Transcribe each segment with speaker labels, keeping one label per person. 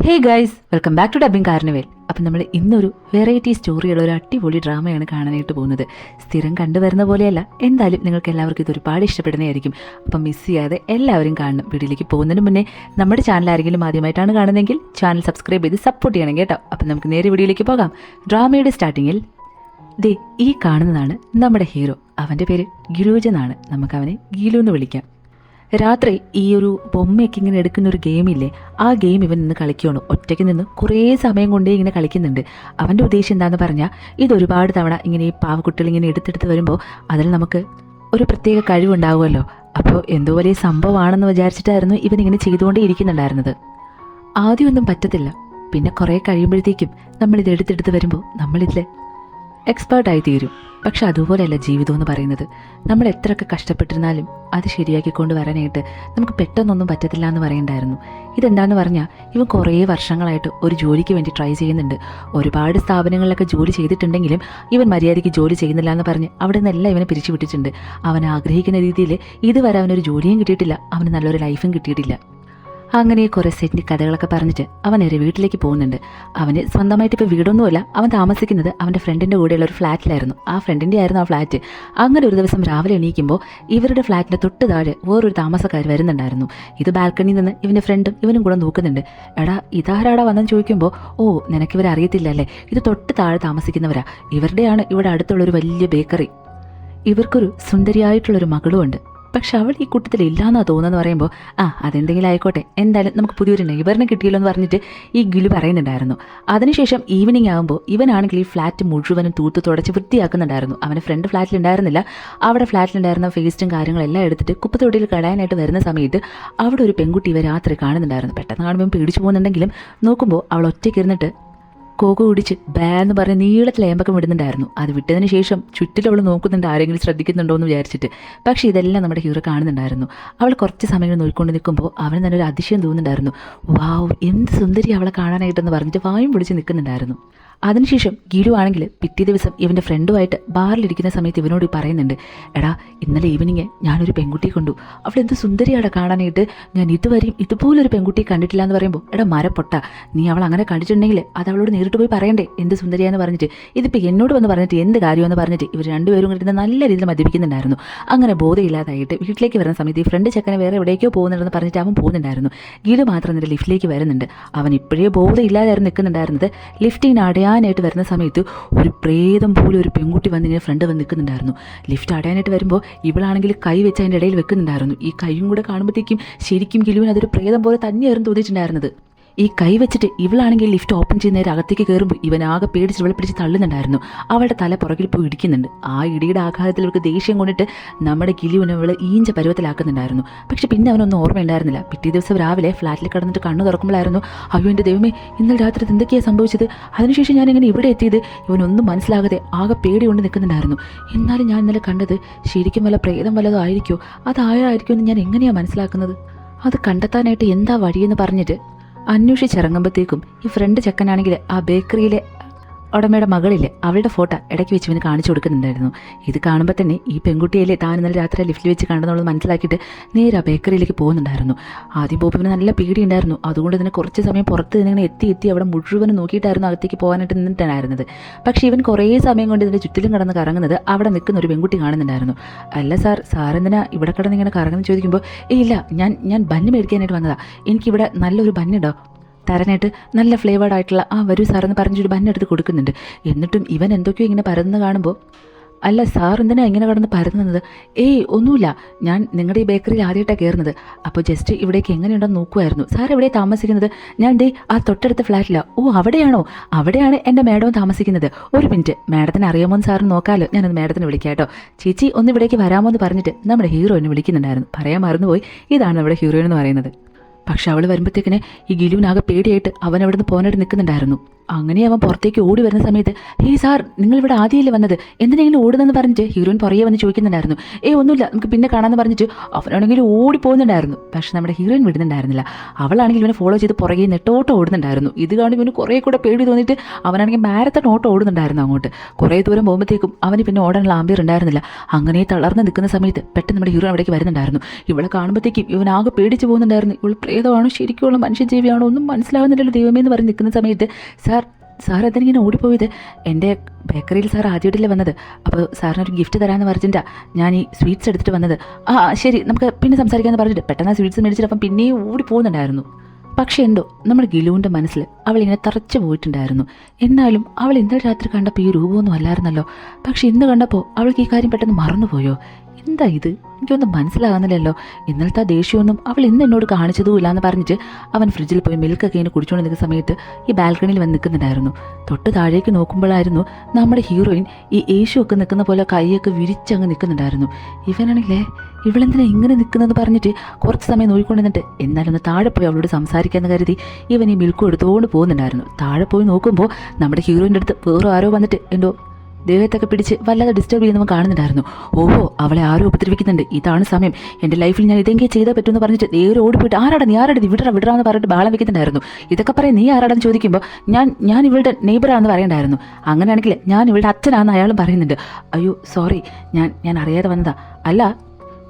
Speaker 1: Hey guys, welcome back to dubbing carnival. അപ്പം നമ്മൾ ഇന്നൊരു വെറൈറ്റി സ്റ്റോറിയുള്ള ഒരു അടിപൊളി ഡ്രാമയാണ് കാണാനായിട്ട് പോകുന്നത്. സ്ഥിരം കണ്ടുവരുന്ന പോലെയല്ല, എന്തായാലും നിങ്ങൾക്ക് എല്ലാവർക്കും ഇത് ഒരുപാട് ഇഷ്ടപ്പെടുന്നതായിരിക്കും. അപ്പം മിസ് ചെയ്യാതെ എല്ലാവരും കാണണം. വീഡിയോയിലേക്ക് പോകുന്നതിന് മുന്നേ നമ്മുടെ ചാനൽ ആരെങ്കിലും ആദ്യമായിട്ടാണ് കാണുന്നതെങ്കിൽ ചാനൽ സബ്സ്ക്രൈബ് ചെയ്ത് സപ്പോർട്ട് ചെയ്യണം കേട്ടോ. അപ്പം നമുക്ക് നേരെ വീഡിയോയിലേക്ക് പോകാം. ഡ്രാമയുടെ സ്റ്റാർട്ടിങ്ങിൽ ദേ ഈ കാണുന്നതാണ് നമ്മുടെ ഹീറോ. അവൻ്റെ പേര് ഗിലൂജ് എന്നാണ്. നമുക്കവനെ ഗീലു എന്ന് വിളിക്കാം. രാത്രി ഈ ഒരു ബൊമ്മയൊക്കെ ഇങ്ങനെ എടുക്കുന്ന ഒരു ഗെയിമില്ലേ, ആ ഗെയിം ഇവൻ നിന്ന് കളിക്കുകയാണ്. ഒറ്റയ്ക്ക് നിന്ന് കുറേ സമയം കൊണ്ടേ ഇങ്ങനെ കളിക്കുന്നുണ്ട്. അവൻ്റെ ഉദ്ദേശം എന്താണെന്ന് പറഞ്ഞാൽ, ഇതൊരുപാട് തവണ ഇങ്ങനെ ഈ പാവക്കുട്ടികൾ ഇങ്ങനെ എടുത്തെടുത്ത് വരുമ്പോൾ അതിൽ നമുക്ക് ഒരു പ്രത്യേക കഴിവുണ്ടാവുമല്ലോ. അപ്പോൾ എന്തോ വലിയ സംഭവമാണെന്ന് വിചാരിച്ചിട്ടായിരുന്നു ഇവനിങ്ങനെ ചെയ്തുകൊണ്ടേ ഇരിക്കുന്നുണ്ടായിരുന്നത്. ആദ്യമൊന്നും പറ്റത്തില്ല, പിന്നെ കുറേ കഴിയുമ്പോഴത്തേക്കും നമ്മളിത് എടുത്തെടുത്ത് വരുമ്പോൾ നമ്മളിതിൽ എക്സ്പേർട്ടായി തീരും. പക്ഷെ അതുപോലെയല്ല ജീവിതം എന്ന് പറയുന്നത്. നമ്മൾ എത്രയൊക്കെ കഷ്ടപ്പെട്ടിരുന്നാലും അത് ശരിയാക്കിക്കൊണ്ട് വരാനായിട്ട് നമുക്ക് പെട്ടെന്നൊന്നും പറ്റത്തില്ല എന്ന് പറയണ്ടായിരുന്നു. ഇതെന്താന്ന് പറഞ്ഞാൽ, ഇവൻ കുറേ വർഷങ്ങളായിട്ട് ഒരു ജോലിക്ക് വേണ്ടി ട്രൈ ചെയ്യുന്നുണ്ട്. ഒരുപാട് സ്ഥാപനങ്ങളിലൊക്കെ ജോലി ചെയ്തിട്ടുണ്ടെങ്കിലും ഇവൻ മര്യാദയ്ക്ക് ജോലി ചെയ്യുന്നില്ല എന്ന് പറഞ്ഞ് അവിടെ നിന്നെല്ലാം ഇവനെ പിരിച്ചു വിട്ടിട്ടുണ്ട്. അവൻ ആഗ്രഹിക്കുന്ന രീതിയിൽ ഇതുവരെ അവനൊരു ജോലിയും കിട്ടിയിട്ടില്ല, അവന് നല്ലൊരു ലൈഫും കിട്ടിയിട്ടില്ല. അങ്ങനെ കുറേ സെറ്റ് കഥകളൊക്കെ പറഞ്ഞിട്ട് അവൻ നേരെ വീട്ടിലേക്ക് പോകുന്നുണ്ട്. അവന് സ്വന്തമായിട്ട് ഇപ്പോൾ വീടൊന്നുമല്ല, അവൻ താമസിക്കുന്നത് അവൻ്റെ ഫ്രണ്ടിൻ്റെ കൂടെയുള്ള ഒരു ഫ്ലാറ്റിലായിരുന്നു. ആ ഫ്രണ്ടിൻ്റെ ആയിരുന്നു ആ ഫ്ലാറ്റ്. അങ്ങനെ ഒരു ദിവസം രാവിലെ എണീക്കുമ്പോൾ ഇവരുടെ ഫ്ലാറ്റിൻ്റെ തൊട്ട് താഴെ വേറൊരു താമസക്കാർ വരുന്നുണ്ടായിരുന്നു. ഇത് ബാൽക്കണിയിൽ നിന്ന് ഇവൻ്റെ ഫ്രണ്ടും ഇവനും കൂടെ നോക്കുന്നുണ്ട്. എടാ ഇതാരാടാ വന്നെന്ന് ചോദിക്കുമ്പോൾ, ഓ നിനക്കിവരെ അറിയത്തില്ല അല്ലേ, ഇത് തൊട്ട് താഴെ താമസിക്കുന്നവരാ. ഇവരുടെയാണ് ഇവിടെ അടുത്തുള്ളൊരു വലിയ ബേക്കറി. ഇവർക്കൊരു സുന്ദരിയായിട്ടുള്ളൊരു മകളുമുണ്ട്. പക്ഷെ അവൾ ഈ കൂട്ടത്തിൽ ഇല്ലാന്നാ തോന്നുന്നു പറയുമ്പോൾ, അതെന്തെങ്കിലും ആയിക്കോട്ടെ, എന്തായാലും നമുക്ക് പുതിയൊരു നെയ്ബറിനെ കിട്ടിയല്ലോ എന്ന് പറഞ്ഞിട്ട് ഈ ഗിലു പറയുന്നുണ്ടായിരുന്നു. അതിനുശേഷം ഈവനിങ് ആകുമ്പോൾ ഇവനാണെങ്കിൽ ഈ ഫ്ലാറ്റ് മുഴുവനും തൂത്ത് തുടച്ച് വൃത്തിയാക്കുന്നുണ്ടായിരുന്നു. അവൻ്റെ ഫ്രണ്ട് ഫ്ലാറ്റിലുണ്ടായിരുന്നില്ല. അവിടെ ഫ്ലാറ്റിലുണ്ടായിരുന്ന വേസ്റ്റും കാര്യങ്ങളെല്ലാം എടുത്തിട്ട് കുപ്പത്തൊട്ടിയിൽ കളയാനായിട്ട് വരുന്ന സമയത്ത് അവിടെ ഒരു പെൺകുട്ടി ഇവ രാത്രി കാണുന്നുണ്ടായിരുന്നു. പെട്ടെന്ന് കാണുമ്പോൾ പേടിച്ചു പോകുന്നുണ്ടെങ്കിലും നോക്കുമ്പോൾ അവൾ ഒറ്റയ്ക്ക് ഇരുന്നിട്ട് കോക കുടിച്ച് ബാന്ന് പറഞ്ഞ് നീളത്തിൽ ഏമ്പക്കം വിടുന്നുണ്ടായിരുന്നു. അത് വിട്ടതിന് ശേഷം ചുറ്റിലും അവൾ നോക്കുന്നുണ്ട്, ആരെങ്കിലും ശ്രദ്ധിക്കുന്നുണ്ടോ എന്ന് വിചാരിച്ചിട്ട്. പക്ഷേ ഇതെല്ലാം നമ്മുടെ ഹീറോ കാണുന്നുണ്ടായിരുന്നു. അവൾ കുറച്ച് സമയം നോക്കിക്കൊണ്ട് നിൽക്കുമ്പോൾ അവന് തന്നെ ഒരു അതിശയം തോന്നുന്നുണ്ടായിരുന്നു. വാവ്, എന്ത് സുന്ദരി അവളെ കാണാനായിട്ടെന്ന് പറഞ്ഞിട്ട് വായും പിടിച്ച് നിൽക്കുന്നുണ്ടായിരുന്നു. അതിനുശേഷം ഗിലു ആണെങ്കിൽ പിറ്റേ ദിവസം ഇവൻ്റെ ഫ്രണ്ടുമായിട്ട് ബാറിലിരിക്കുന്ന സമയത്ത് ഇവനോട് പറയുന്നുണ്ട്, എടാ ഇന്നലെ ഈവനിങ് ഞാനൊരു പെൺകുട്ടിയെ കണ്ടു, അവൾ എന്ത് സുന്ദരിയാണ് കാണാനായിട്ട്, ഞാൻ ഇതുവരെയും ഇതുപോലൊരു പെൺകുട്ടിയെ കണ്ടിട്ടില്ല എന്ന് പറയുമ്പോൾ, എടാ മരപ്പൊട്ട, നീ അവൾ അങ്ങനെ കണ്ടിട്ടുണ്ടെങ്കിൽ അത് അവളോട് നേരിട്ട് പോയി പറയണ്ടേ എന്ത് സുന്ദരിയാന്ന് പറഞ്ഞിട്ട്. ഇതിപ്പോൾ എന്നോട് വന്ന് പറഞ്ഞിട്ട് എന്ത് കാര്യമെന്ന് പറഞ്ഞിട്ട് ഇവർ രണ്ടുപേരും കൂടി നല്ല രീതിയിൽ മദ്യപിക്കുന്നുണ്ടായിരുന്നു. അങ്ങനെ ബോധമില്ലാതായിട്ട് വീട്ടിലേക്ക് വരുന്ന സമയത്ത് ഈ ഫ്രണ്ട് ചെക്കനെ വേറെ എവിടേക്കോ പോകുന്നുണ്ടെന്ന് പറഞ്ഞിട്ട് അവൻ പോകുന്നുണ്ടായിരുന്നു. ഗിലു മാത്രം എന്നിട്ട് ലിഫ്റ്റിലേക്ക് വരുന്നുണ്ട്. അവൻ ഇപ്പോഴേ ബോധമില്ലാതായിരുന്നു നിൽക്കുന്നുണ്ടായിരുന്നത്. ലിഫ്റ്റിന് അടയാനായിട്ട് വരുന്ന സമയത്ത് ഒരു പ്രേതം പോലെ ഒരു പെൺകുട്ടി വന്നിങ്ങനെ ഫ്രണ്ട് വന്ന് നിൽക്കുന്നുണ്ടായിരുന്നു. ലിഫ്റ്റ് അടയാനായിട്ട് വരുമ്പോൾ ഇവളാണെങ്കിൽ കൈ വെച്ച് അതിൻ്റെ ഇടയിൽ വെക്കുന്നുണ്ടായിരുന്നു. ഈ കൈയും കൂടെ കാണുമ്പോഴത്തേക്കും ശരിക്കും ഗിലുവിന് അതൊരു പ്രേതം പോലെ തന്നെയായിരുന്നു തോന്നിയിട്ടുണ്ടായിരുന്നത്. ഈ കൈ വെച്ചിട്ട് ഇവളാണെങ്കിൽ ലിഫ്റ്റ് ഓപ്പൺ ചെയ്യുന്ന നേരെ അകത്തേക്ക് കയറുമ്പോൾ ഇവനാകെ പേടിച്ച് ഇവളെ പിടിച്ച് തള്ളുന്നുണ്ടായിരുന്നു. അവളുടെ തല പുറകിൽ പോയി ഇടിക്കുന്നുണ്ട്. ആ ഇടിയുടെ ആഘാതത്തിൽ ഇവർക്ക് ദേഷ്യം കൊണ്ടിട്ട് നമ്മുടെ ഗിലുവിനെ അവൾ ഈഞ്ച പരുവത്തിലാക്കുന്നുണ്ടായിരുന്നു. പക്ഷെ പിന്നെ അവനൊന്നും ഓർമ്മയുണ്ടായിരുന്നില്ല. പിറ്റേ ദിവസം രാവിലെ ഫ്ലാറ്റിൽ കിടന്നിട്ട് കണ്ണു തുറക്കുമ്പോഴായിരുന്നു, അയ്യോ എൻ്റെ ദൈവമേ, ഇന്നലെ രാത്രി എന്തൊക്കെയാണ് സംഭവിച്ചത്, അതിനുശേഷം ഞാൻ എങ്ങനെ ഇവിടെ എത്തിയത്, ഇവനൊന്നും മനസ്സിലാകാതെ ആകെ പേടി കൊണ്ട് നിൽക്കുന്നുണ്ടായിരുന്നു. എന്നാലും ഞാൻ ഇന്നലെ കണ്ടത് ശരിക്കും വല്ല പ്രേതം വല്ലതും ആയിരിക്കുമോ, അതായിരിക്കുമോ എന്ന് ഞാൻ എങ്ങനെയാണ് മനസ്സിലാക്കുന്നത്, അത് കണ്ടെത്താനായിട്ട് എന്താ വഴിയെന്ന് പറഞ്ഞിട്ട് അന്വേഷിച്ചിറങ്ങുമ്പോഴത്തേക്കും ഈ ഫ്രണ്ട് ചെക്കനാണെങ്കിൽ ആ ബേക്കറിയിലെ ഉടമയുടെ മകളില്ലേ അവളുടെ ഫോട്ടോ ഇടയ്ക്ക് വെച്ച് ഇവന് കാണിച്ചു കൊടുക്കുന്നുണ്ടായിരുന്നു. ഇത് കാണുമ്പോൾ തന്നെ ഈ പെൺകുട്ടിയല്ലേ താൻ ഇന്നലെ രാത്രി ലിഫ്റ്റിൽ വെച്ച് കണ്ടെന്നുള്ളത് മനസ്സിലാക്കിയിട്ട് നേരെ ആ ബേക്കറിയിലേക്ക് പോകുന്നുണ്ടായിരുന്നു. ആദ്യം പോകുമ്പോൾ ഇവന് നല്ല പേടിയുണ്ടായിരുന്നു. അതുകൊണ്ട് തന്നെ കുറച്ച് സമയം പുറത്ത് നിന്നിങ്ങനെ എത്തി അവിടെ മുഴുവനും നോക്കിയിട്ടായിരുന്നു അകത്തേക്ക് പോകാനായിട്ട് നിന്നിട്ടുണ്ടായിരുന്നത്. പക്ഷേ ഇവൻ കുറേ സമയം കൊണ്ട് ഇതിൻ്റെ ചുറ്റിലും കിടന്ന് കറങ്ങുന്നത് അവിടെ നിൽക്കുന്ന ഒരു പെൺകുട്ടി കാണുന്നുണ്ടായിരുന്നു. അല്ല സാർ എന്തിനാ ഇവിടെ കിടന്ന് ഇങ്ങനെ കറങ്ങുന്നത് ചോദിക്കുമ്പോൾ, ഇല്ല ഞാൻ ബന്ന് മേടിക്കാനായിട്ട് വന്നതാണ്, എനിക്കിവിടെ നല്ലൊരു ബന്നുണ്ടോ തരാനായിട്ട്, നല്ല ഫ്ലേവേർഡ് ആയിട്ടുള്ള വരൂ സാറെന്ന് പറഞ്ഞൊരു ബന്നെടുത്ത് കൊടുക്കുന്നുണ്ട്. എന്നിട്ടും ഇവൻ എന്തൊക്കെയോ ഇങ്ങനെ പരന്ന് കാണുമ്പോൾ, അല്ല സാർ എന്തിനാ ഇങ്ങനെ കടന്ന് പരന്നത്, ഒന്നുമില്ല, ഞാൻ നിങ്ങളുടെ ഈ ബേക്കറിയിൽ ആദ്യമായിട്ടാണ് കയറുന്നത്, അപ്പോൾ ജസ്റ്റ് ഇവിടേക്ക് എങ്ങനെയുണ്ടെന്ന് നോക്കുമായിരുന്നു. സാർ എവിടെ താമസിക്കുന്നത്, ഞാൻ ആ തൊട്ടടുത്ത ഫ്ലാറ്റിലാണ്. അവിടെയാണോ, അവിടെയാണ് എൻ്റെ മാഡവും താമസിക്കുന്നത്. ഒരു മിനിറ്റ്, മാഡത്തിന് അറിയാമോ എന്ന് സാറിന് നോക്കാമല്ലോ, ഞാനൊന്ന് മാഡത്തിന് വിളിക്കാം കേട്ടോ. ചേച്ചി ഒന്ന് ഇവിടേക്ക് വരാമോ എന്ന് പറഞ്ഞിട്ട് നമ്മുടെ ഹീറോയിനെ വിളിക്കുന്നുണ്ടായിരുന്നു. പറയാൻ മറന്നുപോയി, ഇതാണ് നമ്മുടെ ഹീറോയിൻ എന്ന് പറയുന്നത്. പക്ഷെ അവൾ വരുമ്പോഴത്തേക്കിനെ ഈ ഗിലുവിനാകെ പേടിയായിട്ട് അവൻ അവിടെ നിന്ന് പോകാനായിട്ട് നിൽക്കുന്നുണ്ടായിരുന്നു. അങ്ങനെ അവൻ പുറത്തേക്ക് ഓടി വരുന്ന സമയത്ത്, സാർ നിങ്ങളിവിടെ ആദ്യമല്ലേ വന്നത്, എന്തിനെങ്കിലും ഓടുന്നെന്ന് പറഞ്ഞിട്ട് ഹീറോയിൻ പുറകെ വന്ന് ചോദിക്കുന്നുണ്ടായിരുന്നു. ഒന്നുമില്ല, നമുക്ക് പിന്നെ കാണാമെന്ന് പറഞ്ഞിട്ട് അവനാണെങ്കിൽ ഓടി പോകുന്നുണ്ടായിരുന്നു. പക്ഷെ നമ്മുടെ ഹീറോയിൻ വിടുന്നുണ്ടായിരുന്നില്ല. അവളാണെങ്കിൽ ഇവനെ ഫോളോ ചെയ്ത് പുറകെ നെട്ടോട്ടം ഓടുന്നുണ്ടായിരുന്നു. ഇത് കാണുമ്പോൾ ഇവന് കുറേ കൂടെ പേടി തോന്നിയിട്ട് അവനാണെങ്കിൽ മാരത്തൺ ഓട്ടം ഓടുന്നുണ്ടായിരുന്നു അങ്ങോട്ട്. കുറേ ദൂരം പോകുമ്പോഴത്തേക്കും അവന് പിന്നെ ഓടാനുള്ള ആംബിയർ ഉണ്ടായിരുന്നില്ല. അങ്ങനെ തളർന്ന് നിൽക്കുന്ന സമയത്ത് പെട്ടെന്ന് നമ്മുടെ ഹീറോ അവിടേക്ക് വരുന്നുണ്ടായിരുന്നു. ഇവളെ കാണുമ്പോഴത്തേക്കും ഇവനാകെ പേടിച്ച് പോകുന്നുണ്ടായിരുന്നു. ഇവൾ പ്രേതമാണോ ശരിക്കുള്ള മനുഷ്യജീവിയാണോ ഒന്നും മനസ്സിലാവുന്നില്ലല്ലോ ദൈവമേ എന്ന് പറഞ്ഞ് നിൽക്കുന്ന സമയത്ത് സാർ എന്തെങ്കിലും ഓടിപ്പോയത്, എൻ്റെ ബേക്കറിയിൽ സാർ ആദ്യമായിട്ടല്ലേ വന്നത്, അപ്പോൾ സാറിനൊരു ഗിഫ്റ്റ് തരാമെന്ന് പറഞ്ഞിട്ടാ ഞാൻ ഈ സ്വീറ്റ്സ് എടുത്തിട്ട് വന്നത്. ശരി നമുക്ക് പിന്നെ സംസാരിക്കാമെന്ന് പറഞ്ഞിട്ട് പെട്ടെന്ന് ആ സ്വീറ്റ്സ് മേടിച്ചിട്ട് അപ്പം പിന്നെയും ഓടി പോകുന്നുണ്ടായിരുന്നു. പക്ഷെ എന്തോ നമ്മുടെ ഗിലുവിൻ്റെ മനസ്സിൽ അവളിങ്ങനെ തറച്ചു പോയിട്ടുണ്ടായിരുന്നു. എന്നാലും അവൾ ഇന്നലെ രാത്രി കണ്ടപ്പോൾ ഈ രൂപമൊന്നും അല്ലായിരുന്നല്ലോ. പക്ഷെ ഇന്ന് കണ്ടപ്പോൾ അവൾക്ക് ഈ കാര്യം പെട്ടെന്ന് മറന്നുപോയോ? എന്താ ഇത്, എനിക്കൊന്നും മനസ്സിലാകുന്നില്ലല്ലോ. ഇന്നലത്തെ ആ ദേഷ്യമൊന്നും അവൾ ഇന്ന് എന്നോട് കാണിച്ചതുമില്ല എന്ന് പറഞ്ഞിട്ട് അവൻ ഫ്രിഡ്ജിൽ പോയി മിൽക്കൊക്കെ ഇങ്ങനെ കുടിച്ചുകൊണ്ട് നിൽക്കുന്ന സമയത്ത് ഈ ബാൽക്കണിയിൽ വന്ന് നിൽക്കുന്നുണ്ടായിരുന്നു. തൊട്ട് താഴേക്ക് നോക്കുമ്പോഴായിരുന്നു നമ്മുടെ ഹീറോയിൻ ഈ യേശു ഒക്കെ നിൽക്കുന്ന പോലെ കൈയൊക്കെ വിരിച്ചങ്ങ് നിൽക്കുന്നുണ്ടായിരുന്നു. ഇവനാണെങ്കിലേ ഇവളെന്തിനാ ഇങ്ങനെ നിൽക്കുന്നതെന്ന് പറഞ്ഞിട്ട് കുറച്ച് സമയം നോക്കിക്കൊണ്ട് നിന്നിട്ട് എന്നാലും ഒന്ന് താഴെ പോയി അവളോട് സംസാരിക്കാമെന്ന് കരുതി ഇവൻ ഈ മിൽക്കും എടുത്തുകൊണ്ട് പോകുന്നുണ്ടായിരുന്നു. താഴെ പോയി നോക്കുമ്പോൾ നമ്മുടെ ഹീറോയിൻ്റെ അടുത്ത് വേറെ ആരോ വന്നിട്ട് എന്തോ ദേഹത്തൊക്കെ പിടിച്ച് വല്ലാതെ ഡിസ്റ്റർബ് ചെയ്യുന്നവൻ കാണുന്നുണ്ടായിരുന്നു. ഓഹോ, അവളെ ആരോ ഉപദ്രവിക്കുന്നുണ്ട്, ഇതാണ് സമയം, എൻ്റെ ലൈഫിൽ ഞാൻ ഇതെങ്കിലും ചെയ്താൽ പറ്റുമെന്ന് പറഞ്ഞിട്ട് നേരെ ഓടിപ്പോയിട്ട് ആരാടാ വിടറാന്ന് പറഞ്ഞിട്ട് ബാളം വെക്കുന്നുണ്ടായിരുന്നു. ഇതൊക്കെ പറയാൻ നീ ആരാടെന്ന് ചോദിക്കുമ്പോൾ ഞാൻ ഇവളുടെ നെയ്ബറാണെന്ന് പറയണ്ടായിരുന്നു. അങ്ങനെയാണെങ്കിൽ ഞാൻ ഇവളുടെ അച്ഛനാണെന്ന് അയാളും പറയുന്നുണ്ട്. അയ്യോ സോറി, ഞാൻ അറിയാതെ വന്നതാ. അല്ല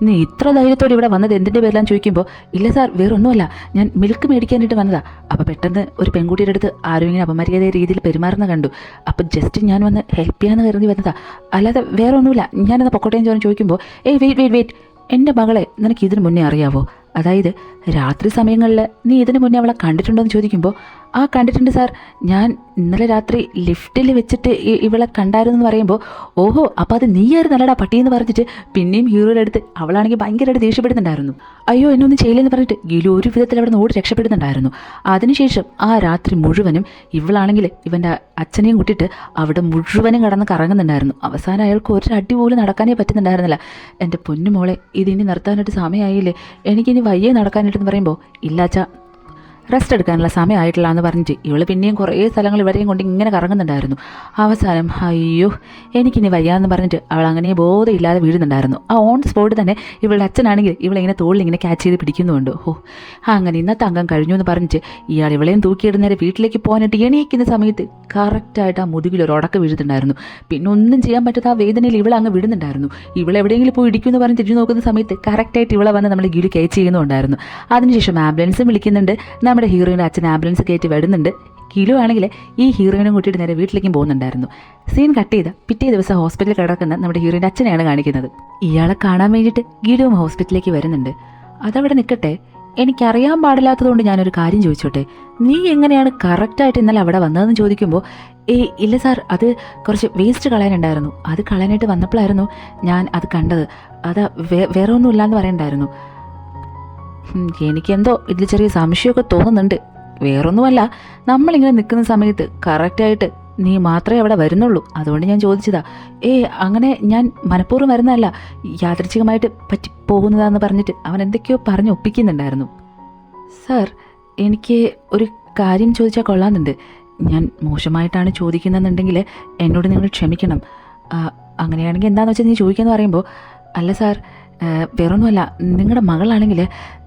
Speaker 1: നീ ഇത്ര ധൈര്യത്തോടെ ഇവിടെ വന്നത് എന്തിൻ്റെ പേരിലാന്ന് ചോദിക്കുമ്പോൾ ഇല്ല സാർ വേറൊന്നുമല്ല, ഞാൻ മിൽക്ക് മേടിക്കാനായിട്ട് വന്നതാ. അപ്പോൾ പെട്ടെന്ന് ഒരു പെൺകുട്ടിയുടെ അടുത്ത് ആരും ഇങ്ങനെ അപമര്യാദ രീതിയിൽ പെരുമാറുന്ന കണ്ടു. അപ്പോൾ ജസ്റ്റ് ഞാൻ വന്ന് ഹെൽപ്പ് ചെയ്യാമെന്ന് കരുതി വന്നതാ, അല്ലാതെ വേറെ ഒന്നുമില്ല, ഞാനെന്നാൽ പൊക്കോട്ടേന്ന് ചോദിക്കുമ്പോൾ വെയിറ്റ് എൻ്റെ മകളെ നിനക്ക് ഇതിന് മുന്നേ അറിയാവോ? അതായത് രാത്രി സമയങ്ങളിൽ നീ ഇതിന് മുന്നേ അവളെ കണ്ടിട്ടുണ്ടോ എന്ന് ചോദിക്കുമ്പോൾ കണ്ടിട്ടുണ്ട് സാർ, ഞാൻ ഇന്നലെ രാത്രി ലിഫ്റ്റിൽ വെച്ചിട്ട് ഇവളെ കണ്ടായിരുന്നു എന്ന് പറയുമ്പോൾ ഓഹോ അപ്പോൾ അത് നീയായിരുന്നല്ലടാ പട്ടിയെന്ന് പറഞ്ഞിട്ട് പിന്നെയും ഹീറോയുടെ അടുത്ത് അവളാണെങ്കിൽ ഭയങ്കരമായിട്ട് ദേഷ്യപ്പെടുന്നുണ്ടായിരുന്നു. അയ്യോ എന്നൊന്നും ചെയ്യില്ലെന്ന് പറഞ്ഞിട്ട് ഗിലു ഒരു വിധത്തിൽ അവിടെ നിന്ന് ഓടി രക്ഷപ്പെടുന്നുണ്ടായിരുന്നു. അതിനുശേഷം ആ രാത്രി മുഴുവനും ഇവളാണെങ്കിൽ ഇവൻ്റെ അച്ഛനെയും കൂട്ടിയിട്ട് അവിടെ മുഴുവനും കടന്ന് കറങ്ങുന്നുണ്ടായിരുന്നു. അവസാനം അയാൾക്ക് ഒരു അടി പോലും നടക്കാനേ പറ്റുന്നുണ്ടായിരുന്നില്ല. എൻ്റെ പൊന്നുമോളെ ഇതിനി നിർത്താനായിട്ട് സമയമായില്ലേ, എനിക്കിനി വയ്യേ നടക്കാനായിട്ടെന്ന് പറയുമ്പോൾ ഇല്ലാച്ചാ റെസ്റ്റ് എടുക്കാനുള്ള സമയമായിട്ടില്ല എന്ന് പറഞ്ഞിട്ട് ഇവൾ പിന്നെയും കുറേ സ്ഥലങ്ങൾ ഇവരെയും കൊണ്ട് ഇങ്ങനെ കറങ്ങുന്നുണ്ടായിരുന്നു. അവസാനം അയ്യോ എനിക്കിനി വയ്യാന്ന് പറഞ്ഞിട്ട് അവൾ അങ്ങനെ ബോധമില്ലാതെ വീഴുന്നുണ്ടായിരുന്നു. ആ ഓൺ സ്പോട്ട് തന്നെ ഇവളുടെ അച്ഛനാണെങ്കിൽ ഇവളിങ്ങനെ തോളിൽ ഇങ്ങനെ ക്യാച്ച് ചെയ്ത് പിടിക്കുന്നുണ്ട്. അങ്ങനെ ഇന്നത്തെ അംഗം കഴിഞ്ഞു എന്ന് പറഞ്ഞിട്ട് ഇയാൾ ഇവളെയും തൂക്കിയിടുന്നേരെ വീട്ടിലേക്ക് പോകാനായിട്ട് എണീക്കുന്ന സമയത്ത് കറക്റ്റായിട്ട് ആ മുതുകിൽ ഒരു ഉടക്ക് വീഴുന്നുണ്ടായിരുന്നു. പിന്നെ ഒന്നും ചെയ്യാൻ പറ്റാത്ത ആ വേദനയിൽ ഇവളെ അങ്ങ് വിടുന്നുണ്ടായിരുന്നു. ഇവളെവിടെയെങ്കിലും പോയി ഇടിക്കുമെന്ന് പറഞ്ഞ് തിരിഞ്ഞു നോക്കുന്ന സമയത്ത് കറക്റ്റായിട്ട് ഇവളെ വന്ന് നമ്മൾ ഗിലു ക്യാച്ച് ചെയ്യുന്നുണ്ടായിരുന്നു. അതിനുശേഷം ആംബുലൻസും വിളിക്കുന്നുണ്ട്. നമ്മുടെ ഹീറോയിൻ്റെ അച്ഛൻ ആംബുലൻസ് കയറ്റി വരുന്നുണ്ട്. കിലു ആണെങ്കിൽ ഈ ഹീറോയിനും കൂട്ടിയിട്ട് നേരെ വീട്ടിലേക്കും പോകുന്നുണ്ടായിരുന്നു. സീൻ കട്ട് ചെയ്ത് പിറ്റേ ദിവസം ഹോസ്പിറ്റലിൽ കിടക്കുന്ന നമ്മുടെ ഹീറോയിൻ്റെ അച്ഛനെയാണ് കാണിക്കുന്നത്. ഇയാളെ കാണാൻ വേണ്ടിയിട്ട് ഗിലുവും ഹോസ്പിറ്റലിലേക്ക് വരുന്നുണ്ട്. അതവിടെ നിൽക്കട്ടെ, എനിക്കറിയാൻ പാടില്ലാത്തതുകൊണ്ട് ഞാനൊരു കാര്യം ചോദിച്ചോട്ടെ, നീ എങ്ങനെയാണ് കറക്റ്റായിട്ട് ഇന്നലെ അവിടെ വന്നതെന്ന് ചോദിക്കുമ്പോൾ ഇല്ല സാർ, അത് കുറച്ച് വേസ്റ്റ് കളയാനുണ്ടായിരുന്നു, അത് കളയാനായിട്ട് വന്നപ്പോഴായിരുന്നു ഞാൻ അത് കണ്ടത്, അത് വേറെ ഒന്നും ഇല്ലയെന്ന് പറയണ്ടായിരുന്നു. എനിക്കെന്തോ ഇതിൽ ചെറിയ സംശയമൊക്കെ തോന്നുന്നുണ്ട്. വേറൊന്നുമല്ല, നമ്മളിങ്ങനെ നിൽക്കുന്ന സമയത്ത് കറക്റ്റായിട്ട് നീ മാത്രമേ അവിടെ വരുന്നുള്ളൂ, അതുകൊണ്ട് ഞാൻ ചോദിച്ചതാ. അങ്ങനെ ഞാൻ മനഃപൂർവ്വം വരുന്നതല്ല, യാദൃച്ഛികമായിട്ട് പറ്റിപ്പോകുന്നതാന്ന് പറഞ്ഞിട്ട് അവൻ എന്തൊക്കെയോ പറഞ്ഞ് ഒപ്പിക്കുന്നുണ്ടായിരുന്നു. സാർ എനിക്ക് ഒരു കാര്യം ചോദിച്ചാൽ കൊള്ളാമെന്നുണ്ട്. ഞാൻ മോശമായിട്ടാണ് ചോദിക്കുന്നതെന്നുണ്ടെങ്കിൽ എന്നോട് നിങ്ങൾ ക്ഷമിക്കണം. അങ്ങനെയാണെങ്കിൽ എന്താണെന്ന് വെച്ചാൽ നീ ചോദിക്കാമെന്ന് പറയുമ്പോൾ അല്ല സാർ വേറൊന്നുമല്ല, നിങ്ങളുടെ മകളാണെങ്കിൽ